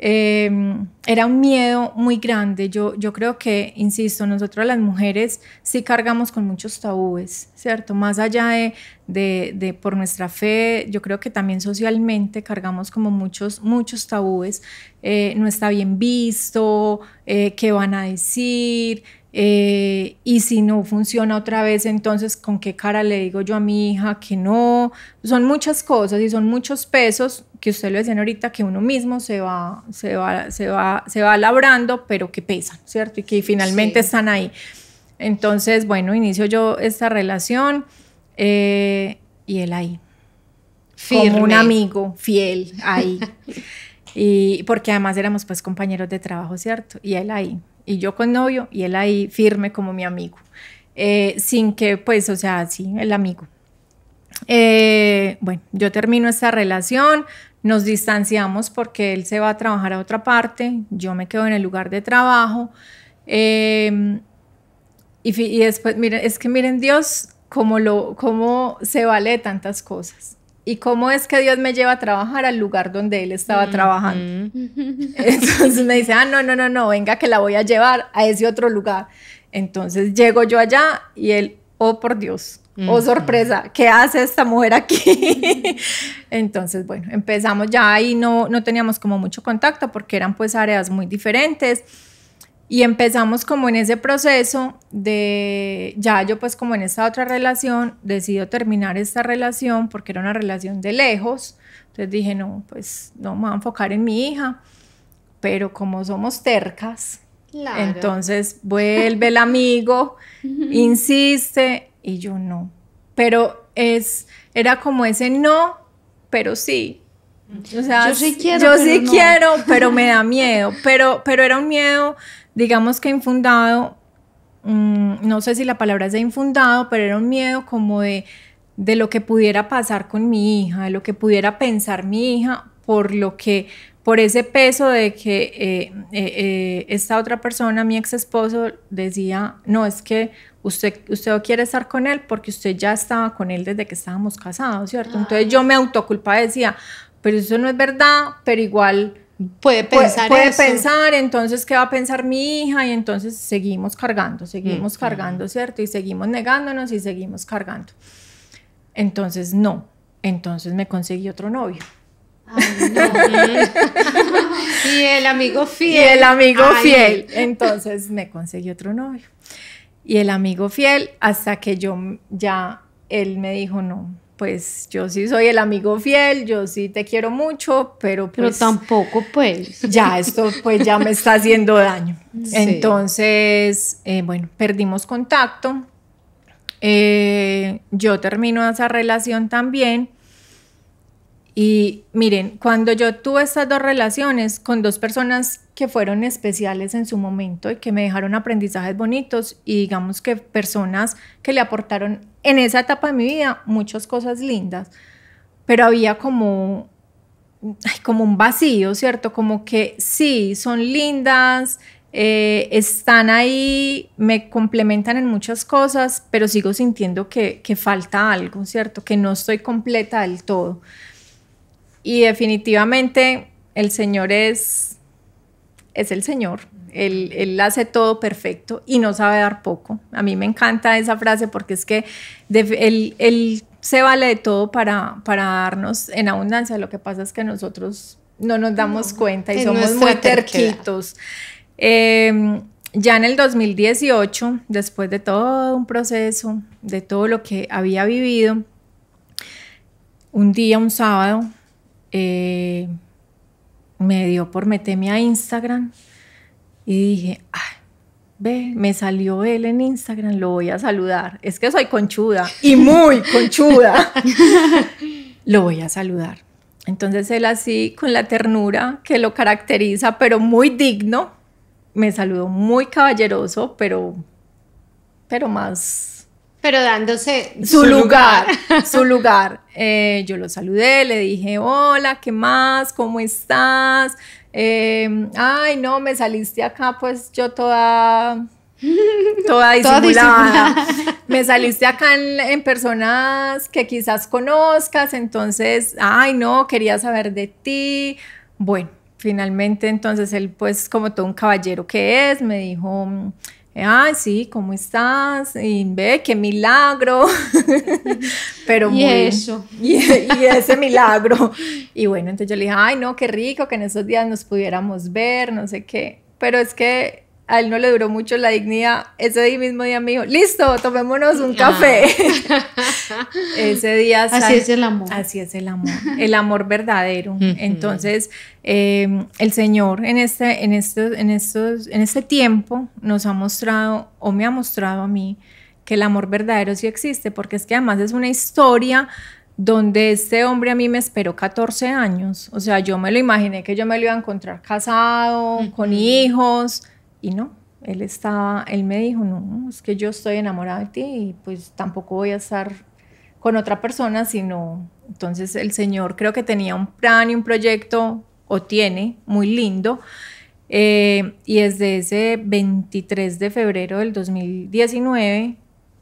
era un miedo muy grande. Yo creo que, insisto, nosotros las mujeres sí cargamos con muchos tabúes, ¿cierto? Más allá de por nuestra fe, yo creo que también socialmente cargamos como muchos tabúes. No está bien visto, ¿qué van a decir? Y si no funciona otra vez, entonces ¿con qué cara le digo yo a mi hija que no? Son muchas cosas y son muchos pesos que usted lo decían ahorita, que uno mismo se va labrando, pero que pesan, ¿cierto? Y que finalmente están ahí. Entonces, bueno, inicio yo esta relación y él ahí, firme, como un amigo fiel ahí. Y porque además éramos pues compañeros de trabajo, ¿cierto? Y él ahí. Y yo con novio y él ahí firme como mi amigo, sin que pues, o sea, sí, el amigo. Bueno, yo termino esta relación, nos distanciamos porque él se va a trabajar a otra parte, yo me quedo en el lugar de trabajo, y después, miren, es que miren Dios cómo se vale de tantas cosas. ¿Y cómo es que Dios me lleva a trabajar al lugar donde él estaba trabajando? Entonces me dice, no, venga que la voy a llevar a ese otro lugar. Entonces llego yo allá y él, oh por Dios, oh sorpresa, ¿qué hace esta mujer aquí? Entonces, bueno, empezamos ya ahí, no teníamos como mucho contacto porque eran pues áreas muy diferentes. Y empezamos como en ese proceso de, ya yo pues como en esta otra relación, decido terminar esta relación porque era una relación de lejos. Entonces dije, no, pues no me voy a enfocar en mi hija, pero como somos tercas, claro. Entonces vuelve el amigo, insiste y yo no. Pero era como ese no, pero sí. O sea, yo sí quiero, pero me da miedo. Pero era un miedo, digamos que infundado, no sé si la palabra es de infundado, pero era un miedo como de lo que pudiera pasar con mi hija, de lo que pudiera pensar mi hija, por ese peso de que esta otra persona, mi ex esposo, decía, no, es que usted quiere estar con él porque usted ya estaba con él desde que estábamos casados, ¿cierto? Entonces yo me autoculpaba, decía, pero eso no es verdad, pero igual puede pensar, entonces ¿qué va a pensar mi hija? Y entonces seguimos cargando, ¿cierto? Y seguimos negándonos y seguimos cargando. Entonces entonces me conseguí otro novio. Ay, no. Y el amigo fiel. Entonces me conseguí otro novio. Y el amigo fiel, hasta que él me dijo, no, pues yo sí soy el amigo fiel, yo sí te quiero mucho, pero tampoco pues. Ya esto pues ya me está haciendo daño. Sí. Entonces, bueno, perdimos contacto. Yo termino esa relación también. Y miren, cuando yo tuve estas dos relaciones con dos personas que fueron especiales en su momento y que me dejaron aprendizajes bonitos y digamos que personas que le aportaron en esa etapa de mi vida muchas cosas lindas, pero había como un vacío, ¿cierto? Como que sí, son lindas, están ahí, me complementan en muchas cosas, pero sigo sintiendo que falta algo, ¿cierto? Que no estoy completa del todo. Y definitivamente el Señor es el Señor. Él hace todo perfecto y no sabe dar poco. A mí me encanta esa frase porque es que él se vale de todo para darnos en abundancia. Lo que pasa es que nosotros no nos damos cuenta y somos muy terquitos. ya en el 2018, después de todo un proceso, de todo lo que había vivido, un día, un sábado, me dio por meterme a Instagram y dije, ay, ve, me salió él en Instagram, lo voy a saludar. Es que soy conchuda y muy conchuda. Lo voy a saludar. Entonces él así, con la ternura que lo caracteriza, pero muy digno, me saludó muy caballeroso, pero más... Pero dándose su lugar. Su lugar. Yo lo saludé, le dije, hola, ¿qué más? ¿Cómo estás? Ay, no, me saliste acá, pues yo toda disimulada. Me saliste acá en personas que quizás conozcas, entonces, ay, no, quería saber de ti. Bueno, finalmente, entonces él, pues, como todo un caballero que es, me dijo, ay, sí, ¿cómo estás? Y ve, qué milagro. Pero y eso. Y ese milagro. Y bueno, entonces yo le dije, ay, no, qué rico que en esos días nos pudiéramos ver, no sé qué. Pero es que a él no le duró mucho la dignidad. Ese mismo día me dijo, listo, tomémonos un café. Ese día... Así es el amor. Así es el amor verdadero. Entonces, el Señor en este tiempo nos ha mostrado, o me ha mostrado a mí, que el amor verdadero sí existe, porque es que además es una historia donde este hombre a mí me esperó 14 años. O sea, yo me lo imaginé que yo me lo iba a encontrar casado, con hijos... Y no, él me dijo, no, es que yo estoy enamorada de ti y pues tampoco voy a estar con otra persona, sino... Entonces el Señor creo que tenía un plan y un proyecto, o tiene, muy lindo. Y desde ese 23 de febrero del 2019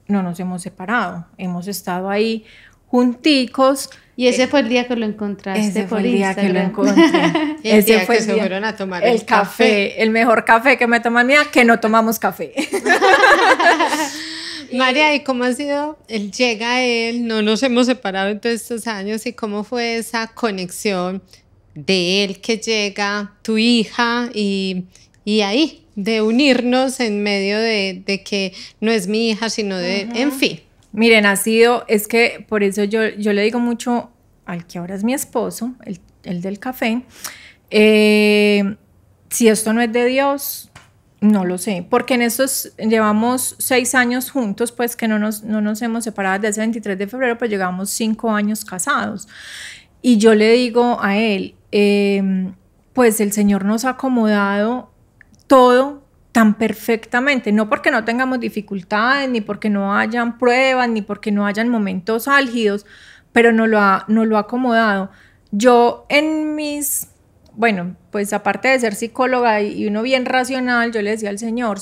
no nos hemos separado. Hemos estado ahí junticos. Y ese fue el día que lo encontraste. Ese fue por el día Instagram. que lo encontré. El Ese día fue que se fueron a tomar el café. El mejor café que me tomé mía, que no tomamos café. María, ¿y cómo ha sido? Él llega, no nos hemos separado en todos estos años, ¿y cómo fue esa conexión de él que llega, tu hija, y ahí, de unirnos en medio de que no es mi hija, sino de, en fin? Miren, es que por eso yo le digo mucho al que ahora es mi esposo, el del café, si esto no es de Dios, no lo sé, porque en estos llevamos 6 años juntos, pues que no nos hemos separado desde ese 23 de febrero, pues llevamos 5 años casados. Y yo le digo a él, pues el Señor nos ha acomodado todo tan perfectamente, no porque no tengamos dificultades, ni porque no hayan pruebas, ni porque no hayan momentos álgidos, pero nos lo ha acomodado. Yo bueno, pues aparte de ser psicóloga y uno bien racional, yo le decía al Señor,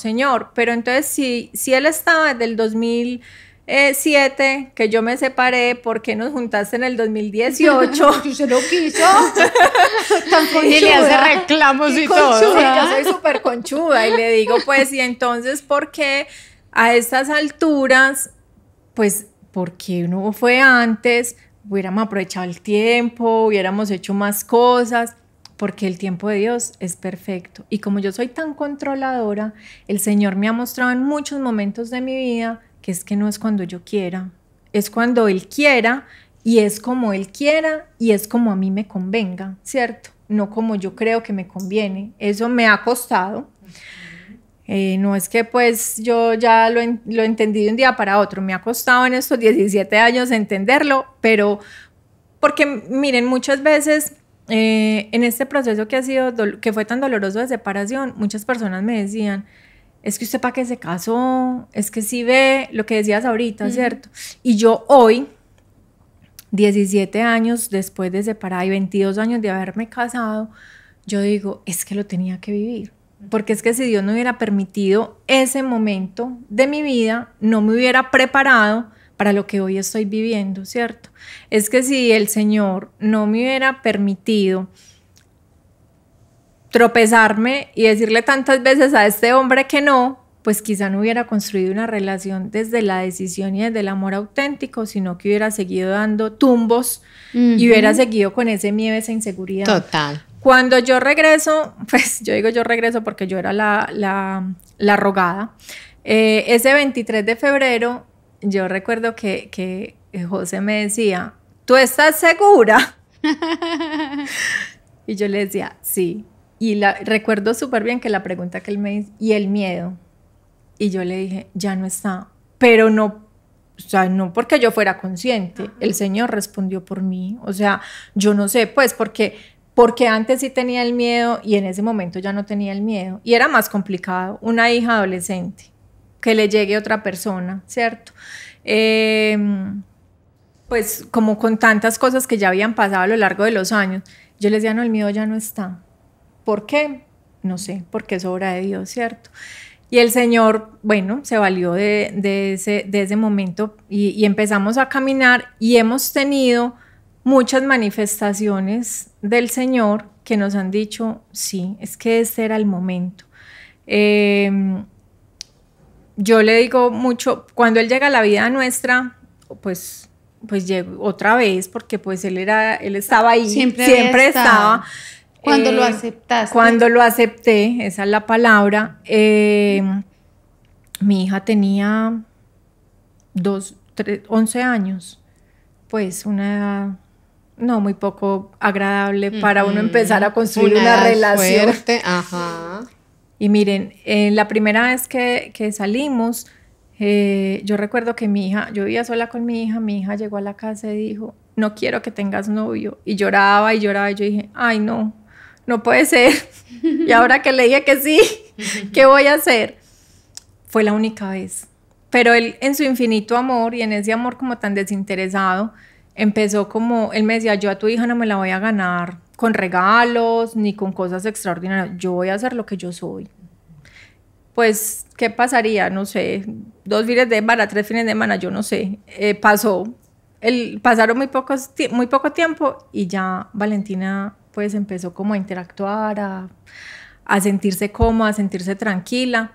pero entonces si Él estaba desde el 2007, que yo me separé, ¿por qué nos juntaste en el 2018? Se lo quiso. Y le hace reclamos y todo. Sí, yo soy súper conchuda y le digo, pues, y entonces, ¿por qué a estas alturas, pues, por qué no fue antes? Hubiéramos aprovechado el tiempo, hubiéramos hecho más cosas, porque el tiempo de Dios es perfecto. Y como yo soy tan controladora, el Señor me ha mostrado en muchos momentos de mi vida que es que no es cuando yo quiera, es cuando Él quiera, y es como Él quiera, y es como a mí me convenga, ¿cierto? No como yo creo que me conviene. Eso me ha costado. No es que pues yo ya lo entendí de un día para otro, me ha costado en estos 17 años entenderlo, pero porque miren, muchas veces en este proceso que fue tan doloroso de separación, muchas personas me decían, es que usted para qué se casó, es que sí ve lo que decías ahorita, ¿cierto? Y yo hoy, 17 años después de separar y 22 años de haberme casado, yo digo, es que lo tenía que vivir. Porque es que si Dios no hubiera permitido ese momento de mi vida, no me hubiera preparado para lo que hoy estoy viviendo, ¿cierto? Es que si el Señor no me hubiera permitido tropezarme y decirle tantas veces a este hombre que no, pues quizá no hubiera construido una relación desde la decisión y desde el amor auténtico, sino que hubiera seguido dando tumbos y hubiera seguido con ese miedo, esa inseguridad. Total. Cuando yo regreso, pues yo digo yo regreso porque yo era la rogada. Ese 23 de febrero, yo recuerdo que José me decía, ¿tú estás segura? Y yo le decía, sí. Y recuerdo súper bien que la pregunta que él me hizo, ¿y el miedo? Y yo le dije, ya no está. Pero no, o sea, no porque yo fuera consciente. El Señor respondió por mí. O sea, yo no sé, pues, porque antes sí tenía el miedo y en ese momento ya no tenía el miedo. Y era más complicado, una hija adolescente, que le llegue otra persona, ¿cierto? Pues como con tantas cosas que ya habían pasado a lo largo de los años, yo les decía, no, el miedo ya no está. ¿Por qué? No sé, porque es obra de Dios, ¿cierto? Y el Señor, bueno, se valió de ese momento y empezamos a caminar y hemos tenido muchas manifestaciones del Señor que nos han dicho, sí, es que este era el momento. Yo le digo mucho, cuando Él llega a la vida nuestra, pues llegó otra vez, porque pues Él estaba ahí, siempre estaba. Cuando lo aceptaste. Cuando lo acepté, esa es la palabra, mi hija tenía 11 años, pues una edad no muy poco agradable para uno empezar a construir una relación. Fuerte. Ajá. Y miren, la primera vez que salimos, yo recuerdo que yo vivía sola con mi hija llegó a la casa y dijo, no quiero que tengas novio, y lloraba y lloraba, y yo dije, ay no puede ser, y ahora que le dije que sí, ¿qué voy a hacer? Fue la única vez, pero Él en su infinito amor y en ese amor como tan desinteresado, empezó como, Él me decía, yo a tu hija no me la voy a ganar con regalos ni con cosas extraordinarias, yo voy a hacer lo que yo soy. Pues, ¿qué pasaría? No sé, 2 fines de semana, 3 fines de semana, yo no sé, pasaron muy poco tiempo y ya Valentina pues empezó como a interactuar, a sentirse cómoda, a sentirse tranquila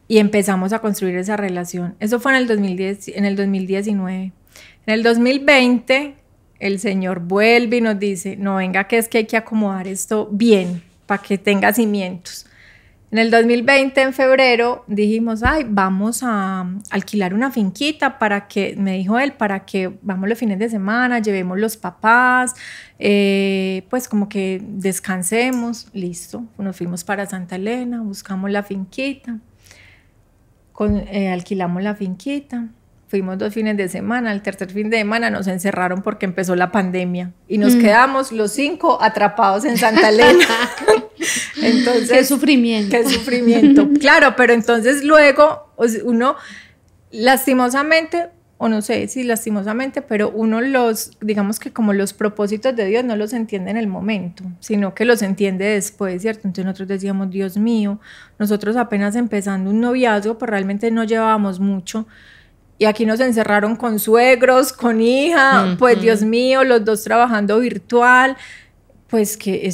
y empezamos a construir esa relación. Eso fue en el 2019. En el 2020 el Señor vuelve y nos dice, no, venga, que es que hay que acomodar esto bien para que tenga cimientos. En el 2020, en febrero, dijimos, ay, vamos a alquilar una finquita me dijo él, para que vamos los fines de semana, llevemos los papás, pues como que descansemos, listo. Nos fuimos para Santa Elena, buscamos la finquita, alquilamos la finquita. Fuimos 2 fines de semana, el tercer fin de semana nos encerraron porque empezó la pandemia y nos quedamos los 5 atrapados en Santa Elena. Entonces, qué sufrimiento. Claro, pero entonces luego uno lastimosamente, o no sé si lastimosamente, pero uno digamos que como los propósitos de Dios no los entiende en el momento, sino que los entiende después, ¿cierto? Entonces nosotros decíamos, Dios mío, nosotros apenas empezando un noviazgo, pues realmente no llevábamos mucho. Y aquí nos encerraron con suegros, con hija, pues Dios mío, los 2 trabajando virtual, pues que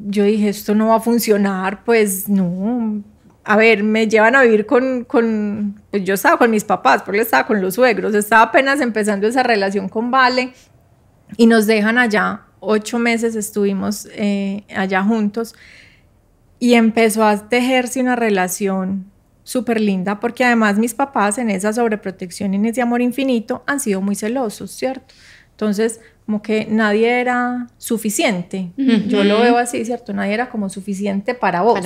yo dije, esto no va a funcionar, pues no. A ver, me llevan a vivir pues yo estaba con mis papás, porque él estaba con los suegros, estaba apenas empezando esa relación con Vale y nos dejan allá, 8 meses estuvimos allá juntos y empezó a tejerse una relación súper linda, porque además mis papás en esa sobreprotección y en ese amor infinito han sido muy celosos, ¿cierto? Entonces, como que nadie era suficiente, yo lo veo así, ¿cierto? Nadie era como suficiente para vos.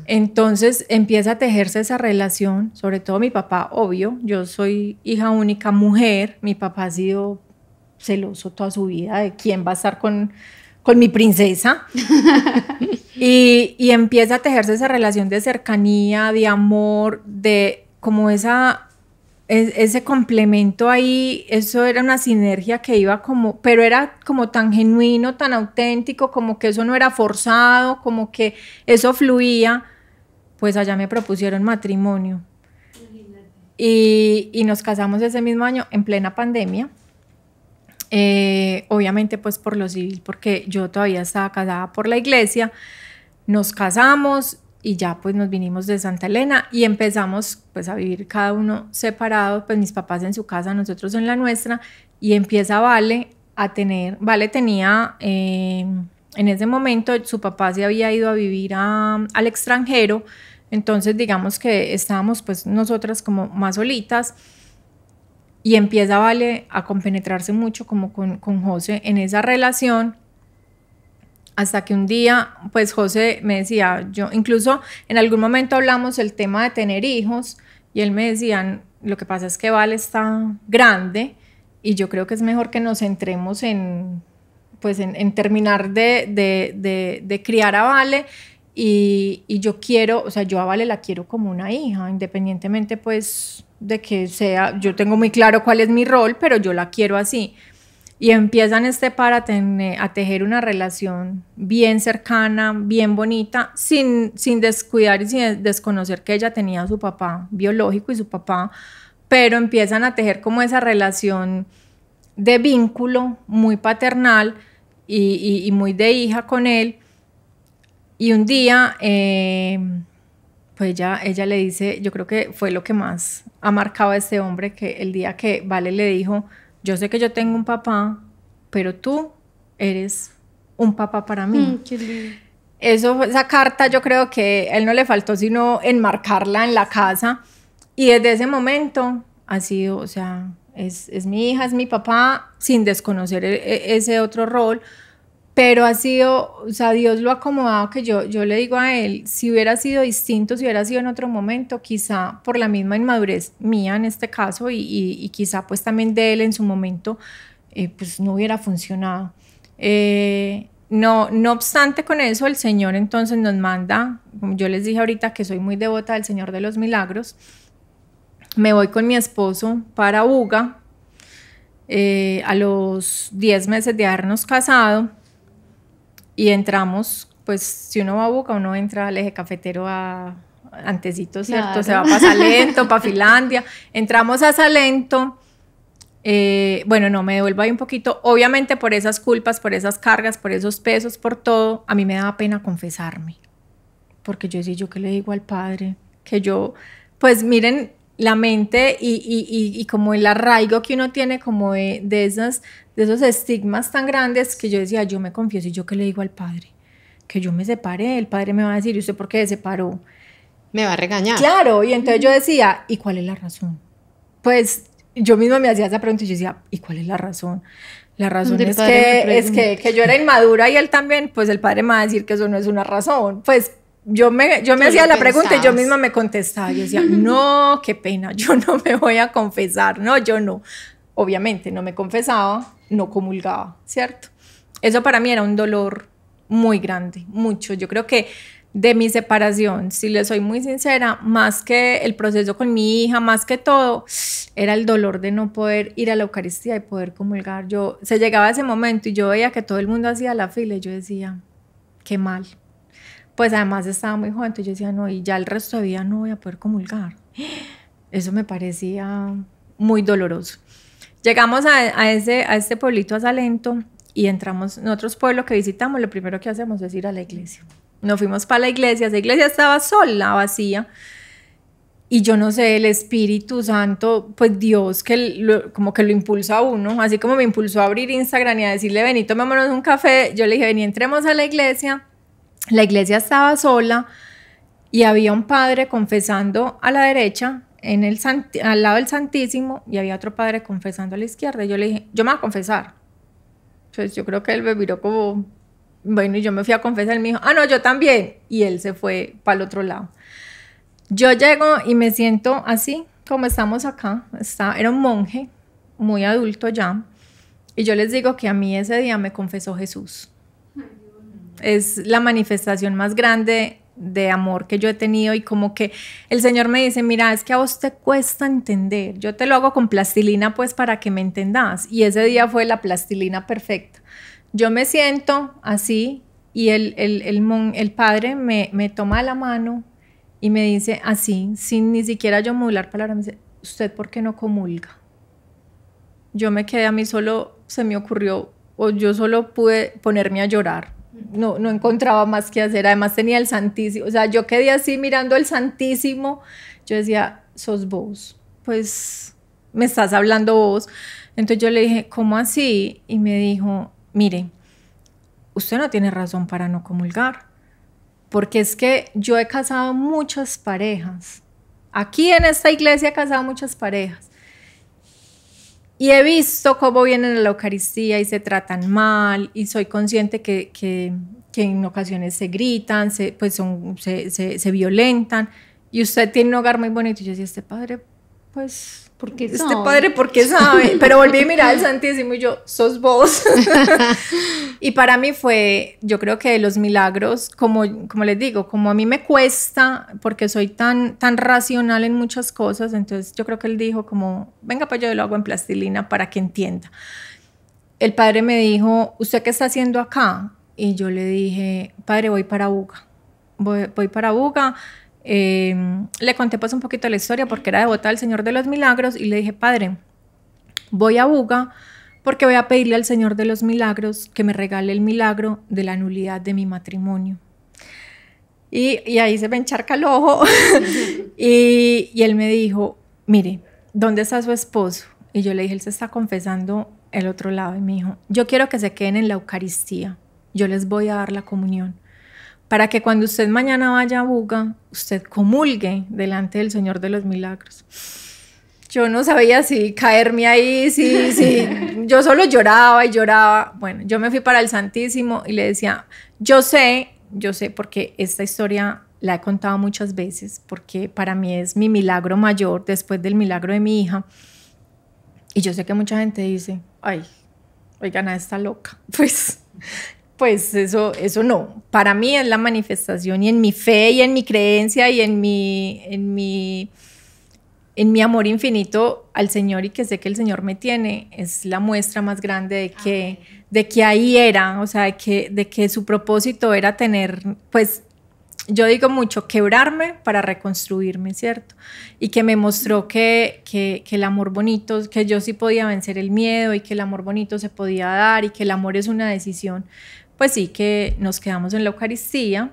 Entonces empieza a tejerse esa relación, sobre todo mi papá, obvio, yo soy hija única, mujer, mi papá ha sido celoso toda su vida de quién va a estar con mi princesa. y empieza a tejerse esa relación de cercanía, de amor, de como ese complemento ahí. Eso era una sinergia que iba pero era como tan genuino, tan auténtico, como que eso no era forzado, como que eso fluía. Pues allá me propusieron matrimonio y nos casamos ese mismo año en plena pandemia. Obviamente pues por lo civil, porque yo todavía estaba casada por la iglesia. Nos casamos y ya pues nos vinimos de Santa Elena y empezamos pues a vivir cada uno separado, pues mis papás en su casa, nosotros en la nuestra, y empieza Vale a tener, Vale tenía, en ese momento su papá se había ido a vivir al extranjero, entonces digamos que estábamos pues nosotras como más solitas y empieza Vale a compenetrarse mucho como con José en esa relación, hasta que un día pues José me decía, yo incluso en algún momento hablamos el tema de tener hijos y él me decía, lo que pasa es que Vale está grande y yo creo que es mejor que nos centremos en terminar de criar a Vale y yo quiero, o sea, yo a Vale la quiero como una hija, independientemente pues de que sea, yo tengo muy claro cuál es mi rol, pero yo la quiero así. Y empiezan a tejer una relación bien cercana, bien bonita, sin descuidar y sin desconocer que ella tenía a su papá biológico y su papá, pero empiezan a tejer como esa relación de vínculo muy paternal y muy de hija con él. Y un día, pues ella le dice, yo creo que fue lo que más ha marcado a este hombre, que el día que Vale le dijo, yo sé que yo tengo un papá, pero tú eres un papá para mí. Qué lindo. Esa carta yo creo que a él no le faltó sino enmarcarla en la casa y desde ese momento ha sido, o sea, es mi hija, es mi papá, sin desconocer ese otro rol, pero ha sido, o sea, Dios lo ha acomodado, que yo le digo a él, si hubiera sido distinto, si hubiera sido en otro momento, quizá por la misma inmadurez mía en este caso y quizá pues también de él en su momento, pues no hubiera funcionado. No obstante con eso, el Señor entonces nos manda, como yo les dije ahorita que soy muy devota del Señor de los Milagros, me voy con mi esposo para Buga, a los 10 meses de habernos casado, y entramos, pues si uno va a Buga, uno entra al eje cafetero antecito, ¿cierto? Claro. Se va para Salento, para Finlandia. Entramos a Salento. Bueno, no, me devuelvo ahí un poquito. Obviamente por esas culpas, por esas cargas, por esos pesos, por todo, a mí me daba pena confesarme. Porque yo decía, ¿yo qué le digo al padre? Que yo, pues miren, la mente y como el arraigo que uno tiene como de esos estigmas tan grandes, que yo decía, yo me confieso y yo qué le digo al padre, que yo me separé, el padre me va a decir, ¿y usted por qué se separó? Me va a regañar. Claro, y entonces yo decía, ¿y cuál es la razón? Pues yo misma me hacía esa pregunta y yo decía, ¿y cuál es la razón? La razón es que yo era inmadura y él también, pues el padre me va a decir que eso no es una razón. Pues yo me hacía la pregunta y yo misma me contestaba. Yo decía, no, qué pena, yo no me voy a confesar, no, yo no. Obviamente no me confesaba, no comulgaba, ¿cierto? Eso para mí era un dolor muy grande, mucho. Yo creo que de mi separación, si le soy muy sincera, más que el proceso con mi hija, más que todo, era el dolor de no poder ir a la Eucaristía y poder comulgar. Se llegaba a ese momento y yo veía que todo el mundo hacía la fila y yo decía, qué mal. Pues además estaba muy joven, entonces yo decía, no, y ya el resto de vida no voy a poder comulgar. Eso me parecía muy doloroso. Llegamos a este pueblito, a Salento, y entramos en otros pueblos que visitamos. Lo primero que hacemos es ir a la iglesia. Nos fuimos para la iglesia, esa iglesia estaba sola, vacía, y yo no sé, el Espíritu Santo, pues Dios como que lo impulsa a uno, así como me impulsó a abrir Instagram y a decirle, vení, tomémonos un café. Yo le dije, vení, entremos a la iglesia estaba sola y había un padre confesando a la derecha, al lado del Santísimo, y había otro padre confesando a la izquierda. Y yo le dije, yo me voy a confesar. Pues yo creo que él me miró como, bueno, y yo me fui a confesar, él me dijo, no, yo también, y él se fue para el otro lado. Yo llego y me siento así, como estamos acá, era un monje, muy adulto ya, y yo les digo que a mí ese día me confesó Jesús. Es la manifestación más grande de amor que yo he tenido, y como que el Señor me dice, mira, es que a vos te cuesta entender, yo te lo hago con plastilina pues para que me entendás, y ese día fue la plastilina perfecta. Yo me siento así y el padre me toma la mano y me dice así, sin ni siquiera yo modular palabras, me dice, ¿usted por qué no comulga? Yo me quedé, a mí solo se me ocurrió, o yo solo pude ponerme a llorar. No encontraba más que hacer. Además tenía el Santísimo, o sea, yo quedé así mirando el Santísimo. Yo decía, sos vos, pues me estás hablando vos. Entonces yo le dije, ¿cómo así? Y me dijo, mire, usted no tiene razón para no comulgar, porque es que yo he casado muchas parejas. Aquí en esta iglesia he casado muchas parejas. Y he visto cómo vienen a la Eucaristía y se tratan mal, y soy consciente que en ocasiones se gritan, se violentan, y usted tiene un hogar muy bonito. Y yo decía, este padre, pues... Porque este padre, ¿por qué sabe? Pero volví a mirar al Santísimo y yo, sos vos. Y para mí fue, yo creo que de los milagros, como les digo, como a mí me cuesta, porque soy tan racional en muchas cosas, entonces yo creo que él dijo como, venga, pues yo lo hago en plastilina para que entienda. El padre me dijo, ¿usted qué está haciendo acá? Y yo le dije, padre, voy para Buga. Voy para Buga. Le conté pues un poquito la historia porque era devota del Señor de los Milagros, y le dije, padre, voy a Buga porque voy a pedirle al Señor de los Milagros que me regale el milagro de la nulidad de mi matrimonio. Y ahí se me encharca el ojo. y él me dijo, mire, ¿dónde está su esposo? Y yo le dije, él se está confesando el otro lado. Y me dijo, yo quiero que se queden en la Eucaristía, yo les voy a dar la comunión, para que cuando usted mañana vaya a Buga, usted comulgue delante del Señor de los Milagros. Yo no sabía si caerme ahí, si yo solo lloraba y lloraba. Bueno, yo me fui para el Santísimo y le decía, yo sé, porque esta historia la he contado muchas veces, porque para mí es mi milagro mayor después del milagro de mi hija. Y yo sé que mucha gente dice, ay, oigan, está loca. Pues eso no. Para mí es la manifestación, y en mi fe y en mi creencia y en mi amor infinito al Señor, y que sé que el Señor me tiene, es la muestra más grande de que ahí era, o sea, de que su propósito era tener, pues yo digo mucho, quebrarme para reconstruirme, ¿cierto? Y que me mostró que el amor bonito, que yo sí podía vencer el miedo, y que el amor bonito se podía dar, y que el amor es una decisión. Pues sí, que nos quedamos en la Eucaristía,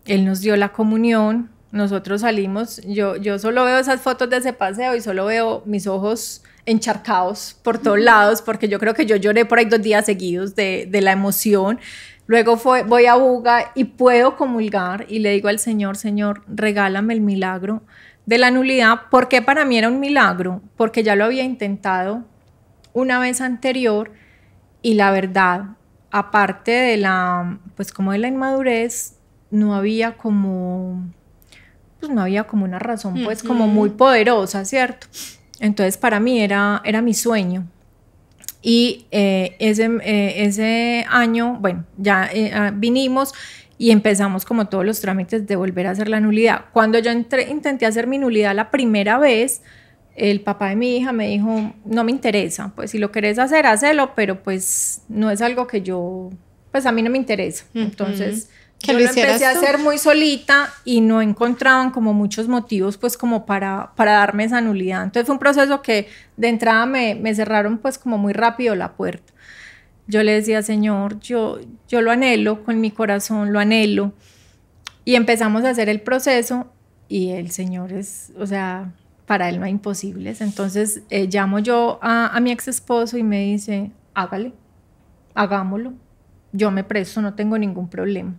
él nos dio la comunión, nosotros salimos, yo solo veo esas fotos de ese paseo y solo veo mis ojos encharcados por todos lados, porque yo creo que yo lloré por ahí 2 días seguidos de la emoción. Luego voy a Buga y puedo comulgar, y le digo al Señor, Señor, regálame el milagro de la nulidad. ¿Por qué para mí era un milagro? Porque ya lo había intentado una vez anterior, y la verdad, aparte de la inmadurez, no había como una razón, pues como muy poderosa, ¿cierto? Entonces para mí era mi sueño. Y ese año, bueno, ya vinimos y empezamos como todos los trámites de volver a hacer la nulidad. Cuando yo intenté hacer mi nulidad la primera vez, el papá de mi hija me dijo, no me interesa, pues si lo querés hacer, hacelo, pero pues no es algo que pues a mí no me interesa. Entonces yo lo empecé a hacer muy solita, y no encontraban como muchos motivos pues como para darme esa nulidad. Entonces fue un proceso que de entrada me cerraron pues como muy rápido la puerta. Yo le decía, Señor, yo lo anhelo con mi corazón, lo anhelo. Y empezamos a hacer el proceso, y el Señor o sea, para él no hay imposibles. Entonces llamo yo a mi ex esposo y me dice, hágale, hagámoslo, yo me presto, no tengo ningún problema.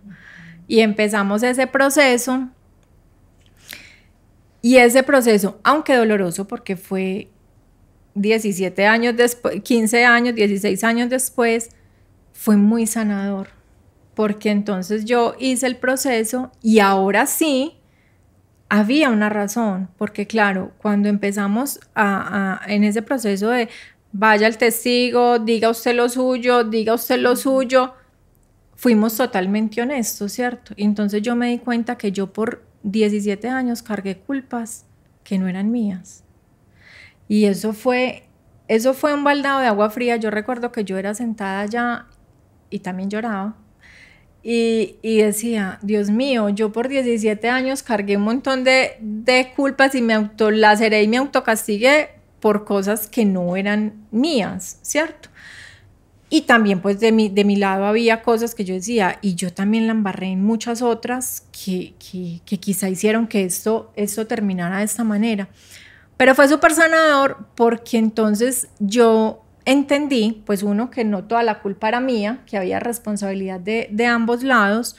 Y empezamos ese proceso, y ese proceso, aunque doloroso, porque fue 17 años después, 15 años, 16 años después, fue muy sanador, porque entonces yo hice el proceso, y ahora sí había una razón, porque claro, cuando empezamos en ese proceso de vaya el testigo, diga usted lo suyo, fuimos totalmente honestos, ¿cierto? Y entonces yo me di cuenta que yo por 17 años cargué culpas que no eran mías. Y eso fue un baldado de agua fría. Yo recuerdo que yo era sentada allá y también lloraba. Y decía, Dios mío, yo por 17 años cargué un montón de culpas, y me autolaceré y me autocastigué por cosas que no eran mías, ¿cierto? Y también pues de mi lado había cosas que yo decía, y yo también la embarré en muchas otras que quizá hicieron que esto terminara de esta manera. Pero fue súper sanador, porque entonces yo entendí, pues uno, que no toda la culpa era mía, que había responsabilidad de ambos lados.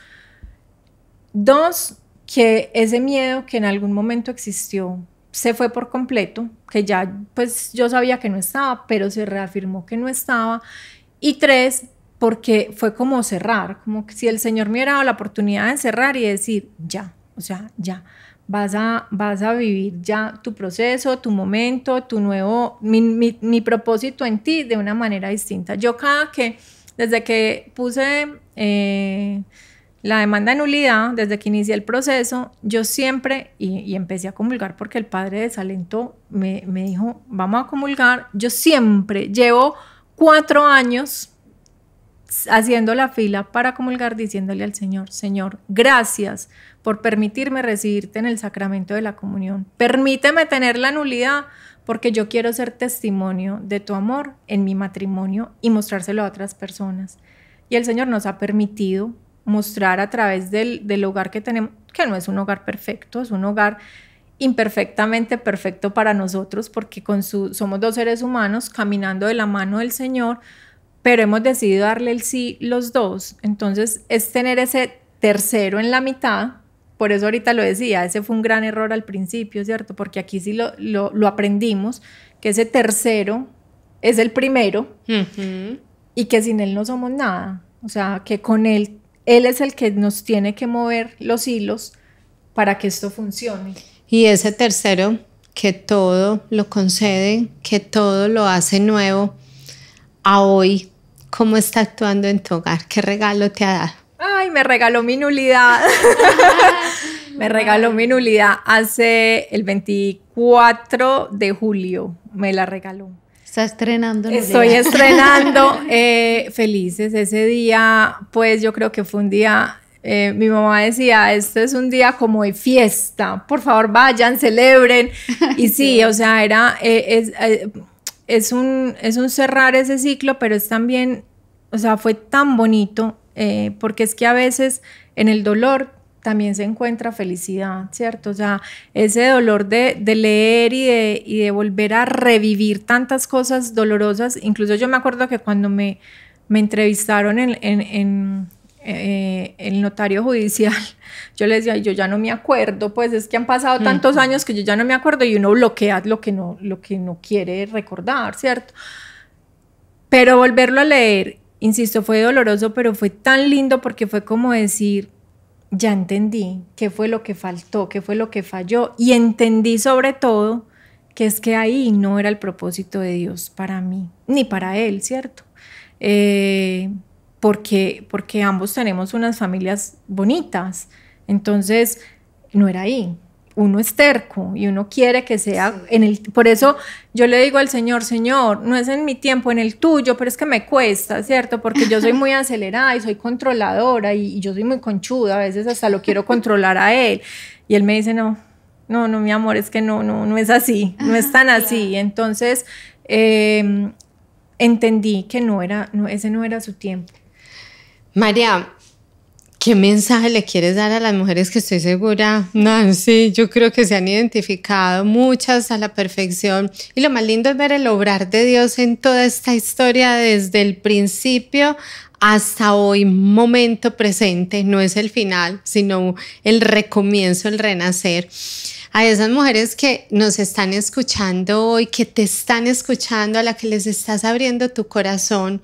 Dos, que ese miedo que en algún momento existió se fue por completo, que ya pues yo sabía que no estaba, pero se reafirmó que no estaba. Y tres, porque fue como cerrar, como que si el Señor me hubiera dado la oportunidad de cerrar y decir, ya, o sea, ya, vas a vivir ya tu proceso, tu momento, tu nuevo, mi propósito en ti de una manera distinta. Yo desde que puse la demanda de nulidad, desde que inicié el proceso, yo siempre, y empecé a comulgar porque el padre desalentó, me dijo, vamos a comulgar. Yo siempre llevo 4 años haciendo la fila para comulgar, diciéndole al Señor, Señor, gracias por permitirme recibirte en el sacramento de la comunión. Permíteme tener la nulidad porque yo quiero ser testimonio de tu amor en mi matrimonio y mostrárselo a otras personas. Y el Señor nos ha permitido mostrar a través del hogar que tenemos, que no es un hogar perfecto, es un hogar imperfectamente perfecto para nosotros, porque somos 2 seres humanos caminando de la mano del Señor, pero hemos decidido darle el sí los 2. Entonces es tener ese tercero en la mitad. Por eso ahorita lo decía, ese fue un gran error al principio, ¿cierto? Porque aquí sí lo aprendimos, que ese tercero es el primero y que sin él no somos nada. O sea, que con él es el que nos tiene que mover los hilos para que esto funcione. Y ese tercero que todo lo concede, que todo lo hace nuevo, a hoy, ¿cómo está actuando en tu hogar? ¿Qué regalo te ha dado? Ay, me regaló mi nulidad. Me regaló mi nulidad hace el 24 de julio. Me la regaló. Está estrenando. Estoy estrenando. Felices. Ese día, pues yo creo que fue un día, mi mamá decía, este es un día como de fiesta. Por favor, vayan, celebren. Y sí, o sea, es un cerrar ese ciclo, pero es también, o sea, fue tan bonito, porque es que a veces en el dolor también se encuentra felicidad, ¿cierto? O sea, ese dolor de leer y de volver a revivir tantas cosas dolorosas. Incluso yo me acuerdo que cuando me entrevistaron en el notario judicial, yo les decía, yo ya no me acuerdo, pues es que han pasado tantos años que yo ya no me acuerdo, y uno bloquea lo que no quiere recordar, ¿cierto? Pero volverlo a leer, insisto, fue doloroso, pero fue tan lindo porque fue como decir, ya entendí qué fue lo que faltó, qué fue lo que falló, y entendí sobre todo que es que ahí no era el propósito de Dios para mí, ni para él, ¿cierto? Porque ambos tenemos unas familias bonitas, entonces no era ahí. Uno es terco y uno quiere que sea por eso yo le digo al Señor, Señor, no es en mi tiempo, en el tuyo, pero es que me cuesta, ¿cierto? Porque yo soy muy acelerada y soy controladora y yo soy muy conchuda, a veces hasta lo quiero controlar a él. Y él me dice, no, mi amor, es que no es así, no es tan así. Entonces, entendí que ese no era su tiempo. María, ¿qué mensaje le quieres dar a las mujeres que estoy segura, Nancy, yo creo que se han identificado muchas a la perfección? Y lo más lindo es ver el obrar de Dios en toda esta historia desde el principio hasta hoy, momento presente. No es el final, sino el recomienzo, el renacer. A esas mujeres que nos están escuchando hoy, que te están escuchando, a las que les estás abriendo tu corazón,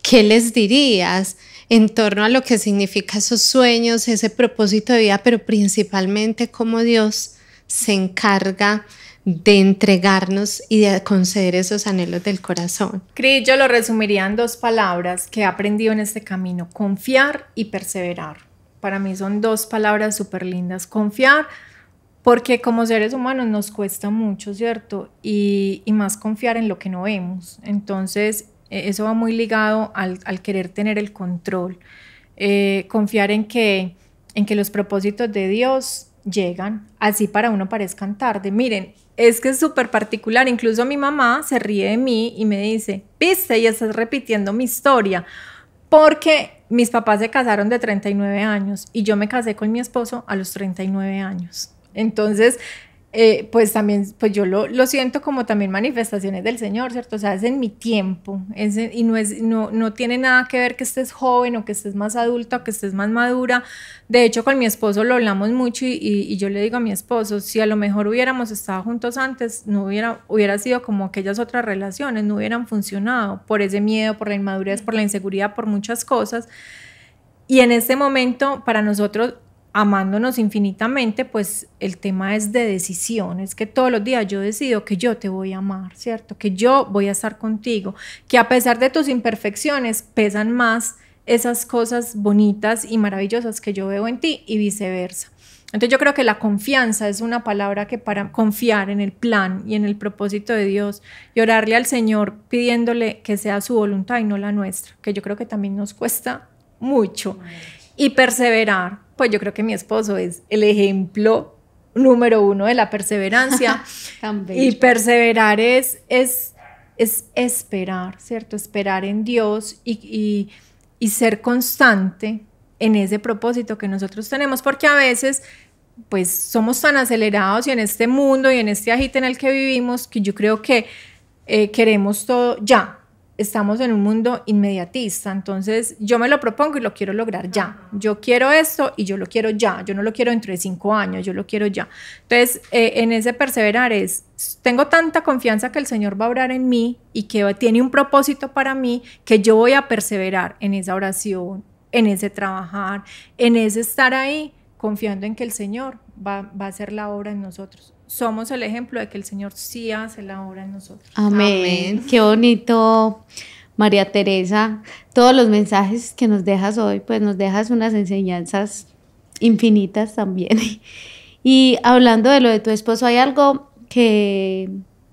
¿qué les dirías en torno a lo que significa esos sueños, ese propósito de vida, pero principalmente cómo Dios se encarga de entregarnos y de conceder esos anhelos del corazón? Cris, yo lo resumiría en 2 palabras que he aprendido en este camino: confiar y perseverar. Para mí son 2 palabras súper lindas. Confiar, porque como seres humanos nos cuesta mucho, ¿cierto? Y más confiar en lo que no vemos. Entonces, eso va muy ligado al querer tener el control. Confiar en que los propósitos de Dios llegan, así para uno parezcan tarde. Miren, es que es súper particular. Incluso mi mamá se ríe de mí y me dice, viste, ya estás repitiendo mi historia, porque mis papás se casaron de 39 años y yo me casé con mi esposo a los 39 años. Entonces, pues también, pues yo lo siento como también manifestaciones del Señor, ¿cierto? O sea, es en mi tiempo, y no tiene nada que ver que estés joven o que estés más adulta o que estés más madura. De hecho, con mi esposo lo hablamos mucho y yo le digo a mi esposo, si a lo mejor hubiéramos estado juntos antes, no hubiera sido como aquellas otras relaciones, no hubieran funcionado por ese miedo, por la inmadurez, por la inseguridad, por muchas cosas. Y en este momento, para nosotros, amándonos infinitamente, pues el tema es de decisión, es que todos los días yo decido que yo te voy a amar, ¿cierto? Que yo voy a estar contigo, que a pesar de tus imperfecciones pesan más esas cosas bonitas y maravillosas que yo veo en ti y viceversa. Entonces yo creo que la confianza es una palabra que para confiar en el plan y en el propósito de Dios y orarle al Señor pidiéndole que sea su voluntad y no la nuestra, que yo creo que también nos cuesta mucho. Y perseverar, pues yo creo que mi esposo es el ejemplo número 1 de la perseverancia. Y perseverar es esperar, ¿cierto? Esperar en Dios y ser constante en ese propósito que nosotros tenemos, porque a veces pues somos tan acelerados y en este mundo y en este agite en el que vivimos que yo creo que queremos todo ya. Estamos en un mundo inmediatista, entonces yo me lo propongo y lo quiero lograr ya. Yo quiero esto y yo lo quiero ya. Yo no lo quiero dentro de 5 años, yo lo quiero ya. Entonces, en ese perseverar tengo tanta confianza que el Señor va a obrar en mí y que tiene un propósito para mí, que yo voy a perseverar en esa oración, en ese trabajar, en ese estar ahí, confiando en que el Señor va a hacer la obra en nosotros. Somos el ejemplo de que el Señor sí hace la obra en nosotros. Amén. Qué bonito, María Teresa. Todos los mensajes que nos dejas hoy, pues nos dejas unas enseñanzas infinitas también. Y hablando de lo de tu esposo, hay algo que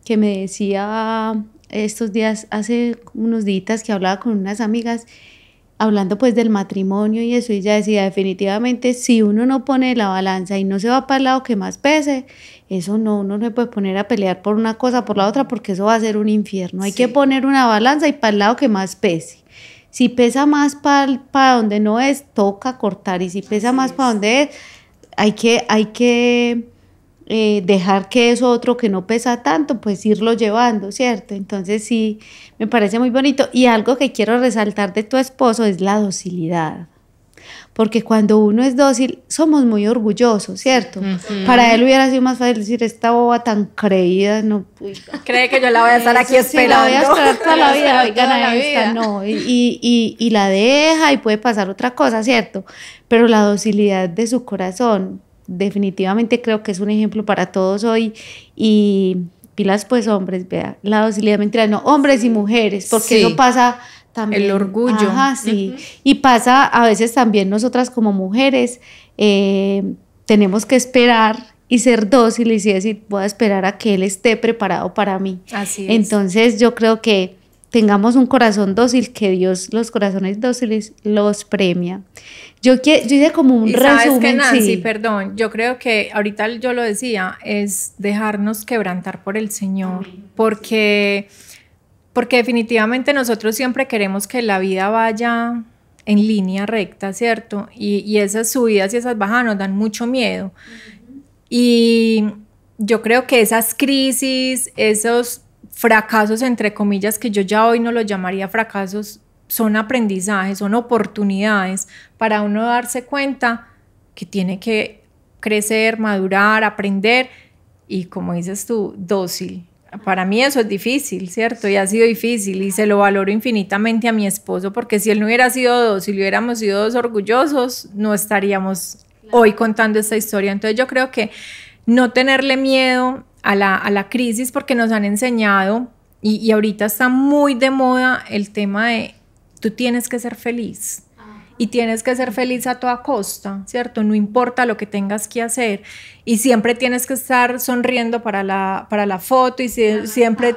me decía estos días, hace unos días que hablaba con unas amigas, hablando pues del matrimonio y eso, y ella decía, definitivamente, si uno no pone la balanza y no se va para el lado que más pese, eso no, uno no se puede poner a pelear por una cosa, por la otra, porque eso va a ser un infierno. Hay que poner una balanza y para el lado que más pese. Si pesa más para donde no es, toca cortar, y si pesa más para donde es, hay que dejar que eso otro que no pesa tanto, pues irlo llevando, ¿cierto? Entonces sí, me parece muy bonito. Y algo que quiero resaltar de tu esposo es la docilidad. Porque cuando uno es dócil, somos muy orgullosos, ¿cierto? Para él hubiera sido más fácil decir, esta boba tan creída, no. Cree que yo la voy a estar aquí esperando. Sí, la voy a esperar toda la vida, oigan a esta, no. Y la deja y puede pasar otra cosa, ¿cierto? Pero la docilidad de su corazón, definitivamente creo que es un ejemplo para todos hoy. Y pilas pues hombres, vea, la docilidad, mentira, no, hombres y mujeres, porque eso pasa también. El orgullo. Ajá, sí. Y pasa a veces también nosotras como mujeres, tenemos que esperar y ser dóciles y decir, voy a esperar a que él esté preparado para mí. Así es. Entonces yo creo que tengamos un corazón dócil, que Dios los corazones dóciles los premia. Yo hice como un resumen. ¿Sabes qué, Nancy? Sí. Perdón, yo creo que ahorita yo lo decía, es dejarnos quebrantar por el Señor, porque definitivamente nosotros siempre queremos que la vida vaya en línea recta, ¿cierto? Y esas subidas y esas bajadas nos dan mucho miedo. Y yo creo que esas crisis, esos fracasos, entre comillas, que yo ya hoy no los llamaría fracasos, son aprendizajes, son oportunidades para uno darse cuenta que tiene que crecer, madurar, aprender y, como dices tú, dócil. Para mí eso es difícil, ¿cierto? Y ha sido difícil y se lo valoro infinitamente a mi esposo, porque si él no hubiera sido dócil, si hubiéramos sido dos orgullosos, no estaríamos hoy contando esta historia. Entonces yo creo que no tenerle miedo a la crisis, porque nos han enseñado, y ahorita está muy de moda el tema de tú tienes que ser feliz. Y tienes que ser feliz a toda costa, ¿cierto? No importa lo que tengas que hacer. Y siempre tienes que estar sonriendo para la foto, y siempre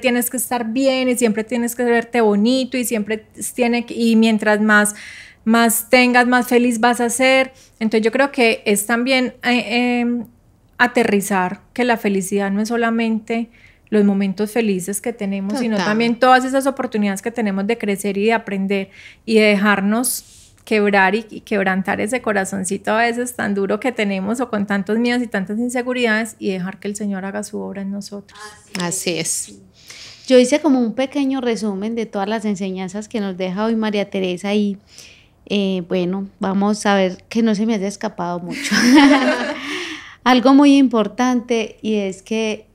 tienes que estar bien, y siempre tienes que verte bonito, y mientras más tengas, más feliz vas a ser. Entonces yo creo que es también aterrizar que la felicidad no es solamente los momentos felices que tenemos, sino también todas esas oportunidades que tenemos de crecer y de aprender y de dejarnos quebrar y quebrantar ese corazoncito a veces tan duro que tenemos o con tantos miedos y tantas inseguridades y dejar que el Señor haga su obra en nosotros. Así es. Yo hice como un pequeño resumen de todas las enseñanzas que nos deja hoy María Teresa y bueno, vamos a ver que no se me haya escapado mucho. Algo muy importante y es que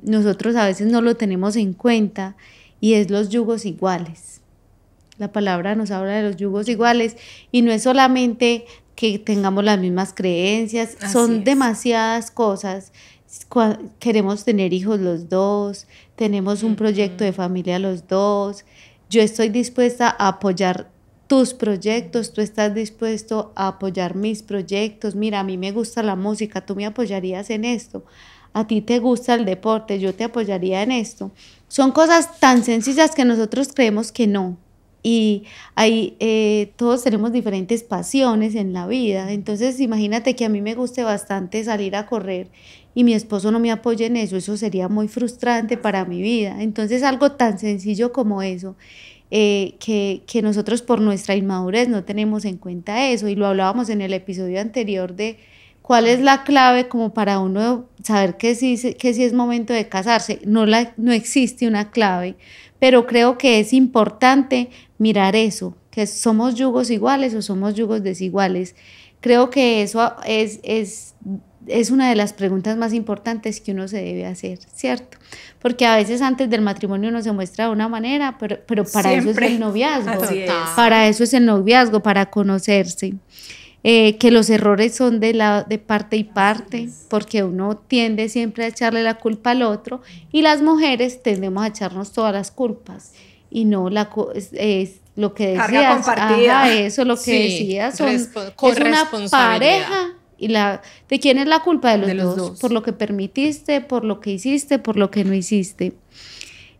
nosotros a veces no lo tenemos en cuenta y es los yugos iguales. La palabra nos habla de los yugos iguales y no es solamente que tengamos las mismas creencias, son demasiadas cosas. Queremos tener hijos los dos, tenemos un proyecto de familia los dos, yo estoy dispuesta a apoyar tus proyectos, tú estás dispuesto a apoyar mis proyectos, mira, a mí me gusta la música, tú me apoyarías en esto, a ti te gusta el deporte, yo te apoyaría en esto. Son cosas tan sencillas que nosotros creemos que no. Y ahí todos tenemos diferentes pasiones en la vida, entonces imagínate que a mí me guste bastante salir a correr y mi esposo no me apoya en eso, eso sería muy frustrante para mi vida. Entonces algo tan sencillo como eso, que nosotros por nuestra inmadurez no tenemos en cuenta eso, y lo hablábamos en el episodio anterior de cuál es la clave como para uno saber que sí es momento de casarse. No existe una clave, pero creo que es importante mirar eso, que somos yugos iguales o somos yugos desiguales. Creo que eso es una de las preguntas más importantes que uno se debe hacer, ¿cierto? Porque a veces antes del matrimonio uno se muestra de una manera, pero para Siempre. eso es el noviazgo. Así es. Para eso es el noviazgo, para conocerse. Que los errores son de parte y parte, porque uno tiende siempre a echarle la culpa al otro y las mujeres tendemos a echarnos todas las culpas y no es lo que decías. Carga compartida. Ajá, eso lo que decías es una pareja y ¿de quién es la culpa? De los dos, por lo que permitiste, por lo que hiciste, por lo que no hiciste.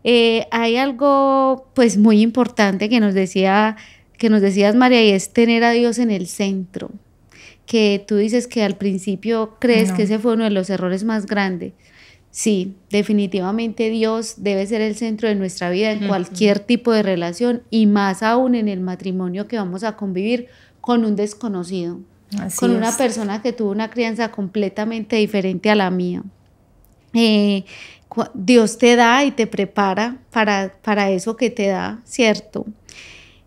Hay algo pues muy importante que nos decías, María, y es tener a Dios en el centro, que tú dices que al principio crees que ese fue uno de los errores más grandes. Sí, definitivamente Dios debe ser el centro de nuestra vida en cualquier tipo de relación y más aún en el matrimonio que vamos a convivir con un desconocido, con una persona que tuvo una crianza completamente diferente a la mía. Dios te da y te prepara para eso que te da, ¿cierto?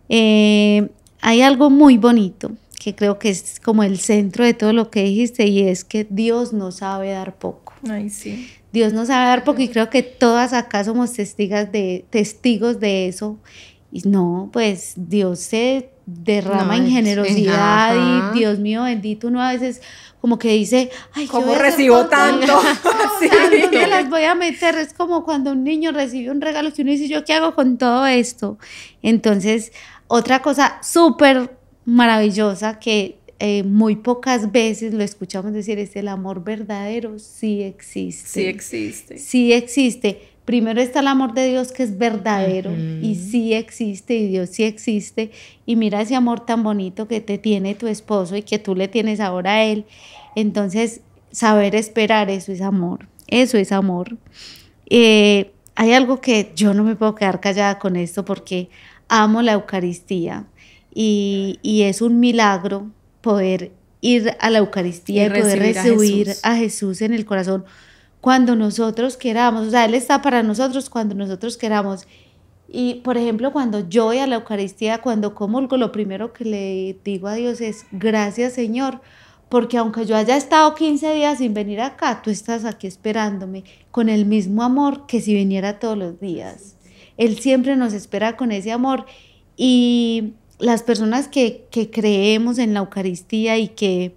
Hay algo muy bonito que creo que es como el centro de todo lo que dijiste y es que Dios no sabe dar poco. Ay, sí. Dios no sabe dar poco y creo que todas acá somos testigos de eso. Y no, pues Dios se derrama en generosidad y Dios mío bendito, uno a veces como que dice, ay, ¿cómo recibo tanto? Sí. ¿Dónde las voy a meter? Es como cuando un niño recibe un regalo que uno dice, ¿yo qué hago con todo esto? Entonces, otra cosa súper maravillosa que muy pocas veces lo escuchamos decir es el amor verdadero. Sí existe. Sí existe. Sí existe. Primero está el amor de Dios que es verdadero y sí existe y Dios sí existe. Y mira ese amor tan bonito que te tiene tu esposo y que tú le tienes ahora a él. Entonces, saber esperar, eso es amor. Eso es amor. Hay algo que yo no me puedo quedar callada con esto porque amo la Eucaristía y es un milagro poder ir a la Eucaristía y poder recibir a Jesús en el corazón cuando nosotros queramos. O sea, Él está para nosotros cuando nosotros queramos. Y, por ejemplo, cuando yo voy a la Eucaristía, cuando comulgo, lo primero que le digo a Dios es, gracias, Señor, porque aunque yo haya estado 15 días sin venir acá, tú estás aquí esperándome con el mismo amor que si viniera todos los días. Él siempre nos espera con ese amor. Y las personas que creemos en la Eucaristía y que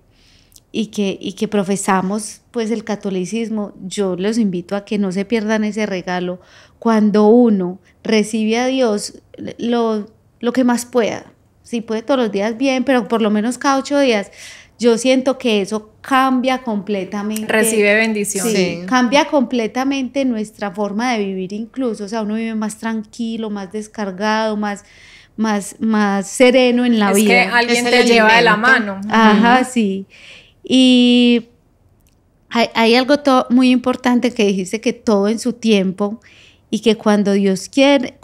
profesamos pues el catolicismo, yo los invito a que no se pierdan ese regalo. Cuando uno recibe a Dios lo que más pueda, si puede todos los días bien, pero por lo menos cada 8 días, yo siento que eso cambia completamente. Recibe bendición. Sí, cambia completamente nuestra forma de vivir incluso, o sea, uno vive más tranquilo, más descargado, más sereno en la vida. Es que alguien te lleva de la mano. Ajá, sí. Y hay algo muy importante que dijiste, que todo en su tiempo, y que cuando Dios quiere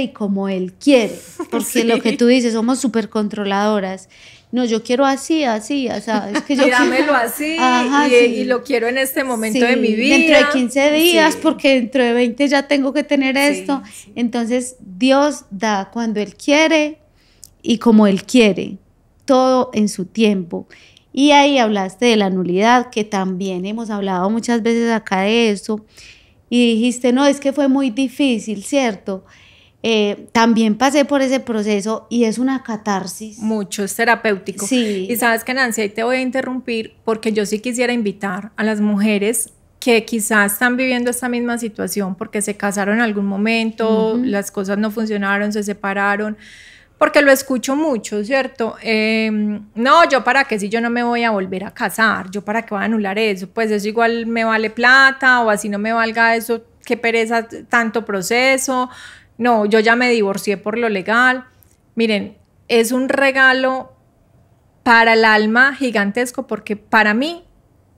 y como Él quiere, porque lo que tú dices, somos súper controladoras. No, yo quiero así, o sea, es que yo dámelo así. Ajá, y lo quiero en este momento de mi vida. Dentro de 15 días, porque dentro de 20 ya tengo que tener esto. Entonces, Dios da cuando Él quiere y como Él quiere, todo en su tiempo. Y ahí hablaste de la nulidad, que también hemos hablado muchas veces acá de eso, y dijiste, no, es que fue muy difícil, ¿cierto? También pasé por ese proceso y es una catarsis. Mucho, es terapéutico. Sí. Y sabes que, Nancy, ahí te voy a interrumpir porque yo sí quisiera invitar a las mujeres que quizás están viviendo esta misma situación porque se casaron en algún momento, las cosas no funcionaron, se separaron, porque lo escucho mucho, ¿cierto? No, yo para qué, si yo no me voy a volver a casar, yo para qué voy a anular eso, pues eso igual me vale plata, o así no me valga eso, qué pereza tanto proceso. No, yo ya me divorcié por lo legal. Miren, es un regalo para el alma gigantesco porque para mí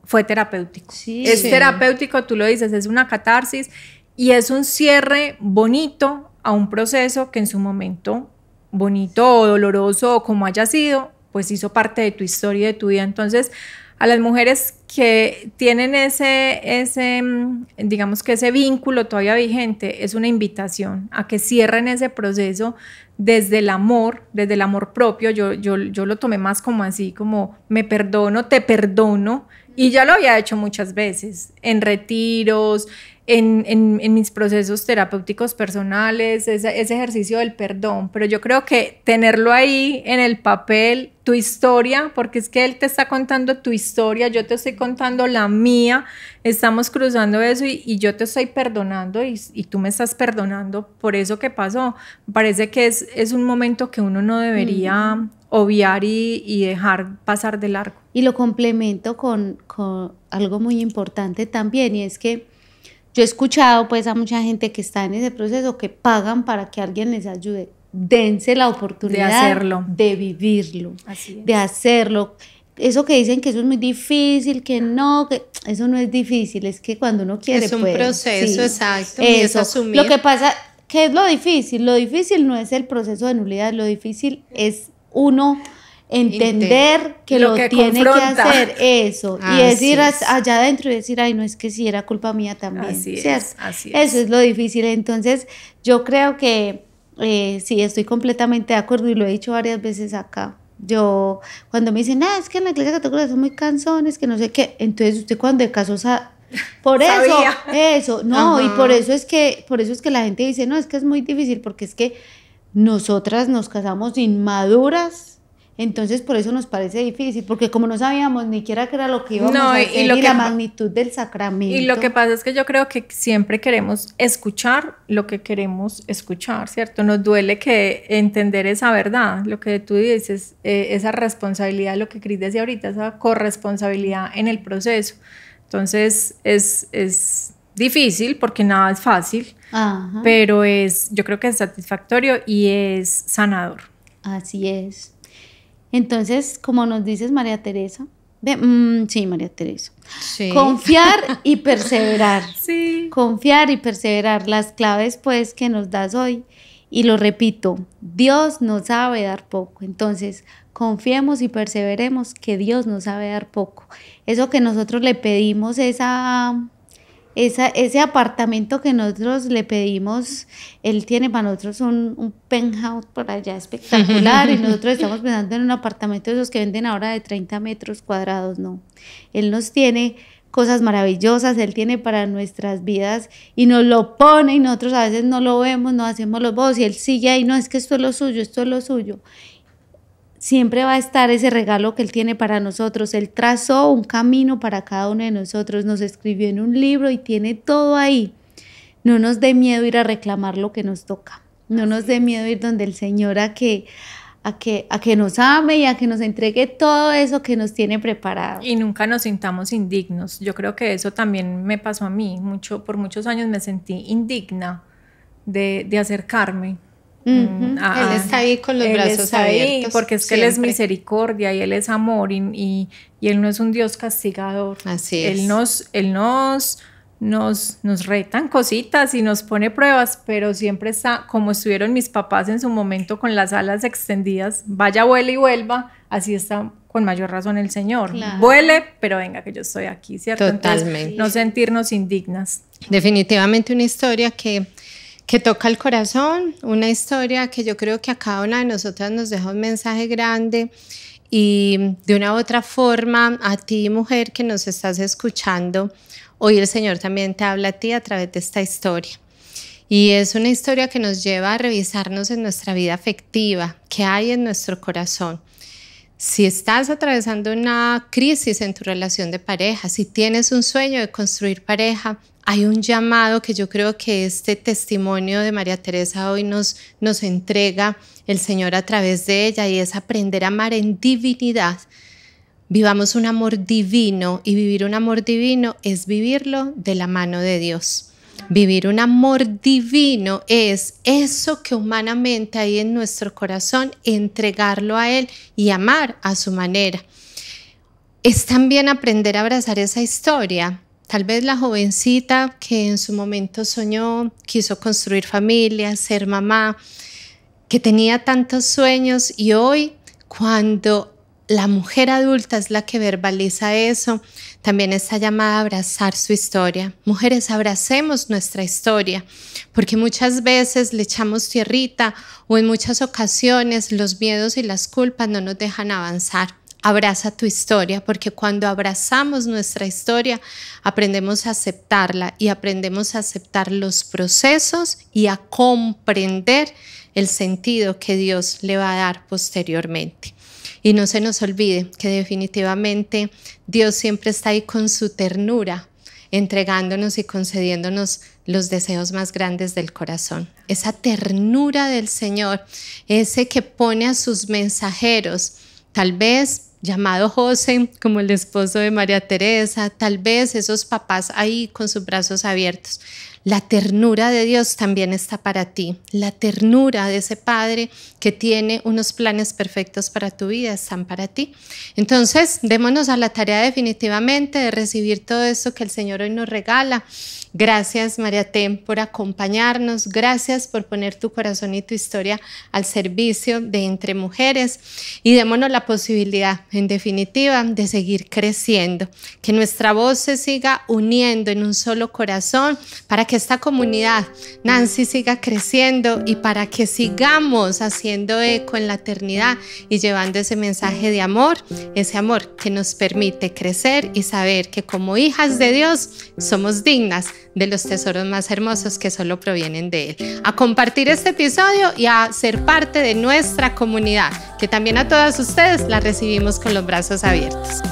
fue terapéutico. Sí, es terapéutico, tú lo dices, es una catarsis y es un cierre bonito a un proceso que en su momento, bonito o doloroso o como haya sido, pues hizo parte de tu historia y de tu vida. Entonces, a las mujeres que tienen digamos que ese vínculo todavía vigente, es una invitación a que cierren ese proceso desde el amor propio. Yo lo tomé más como así, como me perdono, te perdono, y ya lo había hecho muchas veces, en retiros, en mis procesos terapéuticos personales, ese ejercicio del perdón, pero yo creo que tenerlo ahí en el papel, tu historia, porque es que él te está contando tu historia, yo te estoy contando la mía, estamos cruzando eso y yo te estoy perdonando y tú me estás perdonando por eso que pasó. Me parece que es un momento que uno no debería obviar y dejar pasar de largo. Y lo complemento con algo muy importante también, y es que yo he escuchado pues a mucha gente que está en ese proceso que pagan para que alguien les ayude. Dense la oportunidad de hacerlo, de vivirlo, de hacerlo. Eso que dicen que eso es muy difícil, que no, que eso no es difícil, es que cuando uno quiere es un puede. proceso, exacto. Eso. Es asumir. Lo que pasa, ¿qué es lo difícil? Lo difícil no es el proceso de nulidad, lo difícil es uno entender que lo tiene que hacer, eso, y decir allá adentro y decir, ay, no, es que sí, era culpa mía también, así ¿cierto? Así eso es lo difícil. Entonces yo creo que sí, estoy completamente de acuerdo y lo he dicho varias veces acá. Yo, cuando me dicen, es que en la iglesia católica son muy cansones, que no sé qué, entonces usted cuando de caso por eso, no, y por eso es que la gente dice, no, es que es muy difícil, porque es que nosotras nos casamos inmaduras. Entonces, por eso nos parece difícil, porque como no sabíamos ni siquiera qué era lo que íbamos a hacer, ni la magnitud del sacramento. Y lo que pasa es que yo creo que siempre queremos escuchar lo que queremos escuchar, ¿cierto? Nos duele que entender esa verdad, lo que tú dices, esa responsabilidad, lo que Cris decía ahorita, esa corresponsabilidad en el proceso. Entonces, es difícil porque nada es fácil, pero yo creo que es satisfactorio y es sanador. Así es. Entonces, como nos dices, María Teresa, sí, María Teresa, sí. Confiar y perseverar. Sí. Confiar y perseverar, las claves pues que nos das hoy. Y lo repito, Dios nos sabe dar poco. Entonces, confiemos y perseveremos que Dios nos sabe dar poco. Eso que nosotros le pedimos, ese apartamento que nosotros le pedimos, él tiene para nosotros un penthouse por allá espectacular, y nosotros estamos pensando en un apartamento de esos que venden ahora de 30 metros cuadrados, no. Él nos tiene cosas maravillosas, él tiene para nuestras vidas y nos lo pone, y nosotros a veces no lo vemos, no hacemos los bobos, y él sigue ahí, no, es que esto es lo suyo, esto es lo suyo. Siempre va a estar ese regalo que él tiene para nosotros. Él trazó un camino para cada uno de nosotros, nos escribió en un libro y tiene todo ahí. No nos dé miedo ir a reclamar lo que nos toca. No nos dé miedo ir donde el Señor a que nos ame y a que nos entregue todo eso que nos tiene preparado. Y nunca nos sintamos indignos. Yo creo que eso también me pasó a mí. Por muchos años me sentí indigna de acercarme. Él está ahí con los brazos abiertos. Porque es que siempre. Él es misericordia y Él es amor y Él no es un Dios castigador. Así es. Él nos nos retan cositas y nos pone pruebas, pero siempre está, como estuvieron mis papás en su momento con las alas extendidas, vaya, vuele y vuelva, así está con mayor razón el Señor. Claro. Vuele, pero venga que yo estoy aquí, ¿cierto? Totalmente. Entonces, no sentirnos indignas. Definitivamente una historia que toca el corazón, una historia que yo creo que a cada una de nosotras nos deja un mensaje grande. Y de una u otra forma, a ti, mujer que nos estás escuchando, hoy el Señor también te habla a ti a través de esta historia. Y es una historia que nos lleva a revisarnos en nuestra vida afectiva, qué hay en nuestro corazón. Si estás atravesando una crisis en tu relación de pareja, si tienes un sueño de construir pareja, hay un llamado que yo creo que este testimonio de María Teresa hoy nos entrega el Señor a través de ella, y es aprender a amar en divinidad. Vivamos un amor divino, y vivir un amor divino es vivirlo de la mano de Dios. Vivir un amor divino es eso que humanamente hay en nuestro corazón, entregarlo a Él y amar a su manera. Es también aprender a abrazar esa historia. Tal vez la jovencita que en su momento soñó, quiso construir familia, ser mamá, que tenía tantos sueños, y hoy cuando la mujer adulta es la que verbaliza eso, también está llamada a abrazar su historia. Mujeres, abracemos nuestra historia, porque muchas veces le echamos tierrita, o en muchas ocasiones los miedos y las culpas no nos dejan avanzar. Abraza tu historia, porque cuando abrazamos nuestra historia aprendemos a aceptarla, y aprendemos a aceptar los procesos y a comprender el sentido que Dios le va a dar posteriormente. Y no se nos olvide que definitivamente Dios siempre está ahí con su ternura, entregándonos y concediéndonos los deseos más grandes del corazón. Esa ternura del Señor, ese que pone a sus mensajeros, tal vez llamado José, como el esposo de María Teresa, tal vez esos papás ahí con sus brazos abiertos. La ternura de Dios también está para ti. La ternura de ese Padre que tiene unos planes perfectos para tu vida están para ti. Entonces, démonos a la tarea definitivamente de recibir todo esto que el Señor hoy nos regala. Gracias, María T, por acompañarnos. Gracias por poner tu corazón y tu historia al servicio de Entre Mujeres, y démonos la posibilidad, en definitiva, de seguir creciendo, que nuestra voz se siga uniendo en un solo corazón, para que esta comunidad, Nancy, siga creciendo, y para que sigamos haciendo eco en la eternidad y llevando ese mensaje de amor, ese amor que nos permite crecer y saber que como hijas de Dios somos dignas de los tesoros más hermosos que solo provienen de Él. A compartir este episodio y a ser parte de nuestra comunidad, que también a todas ustedes la recibimos con los brazos abiertos.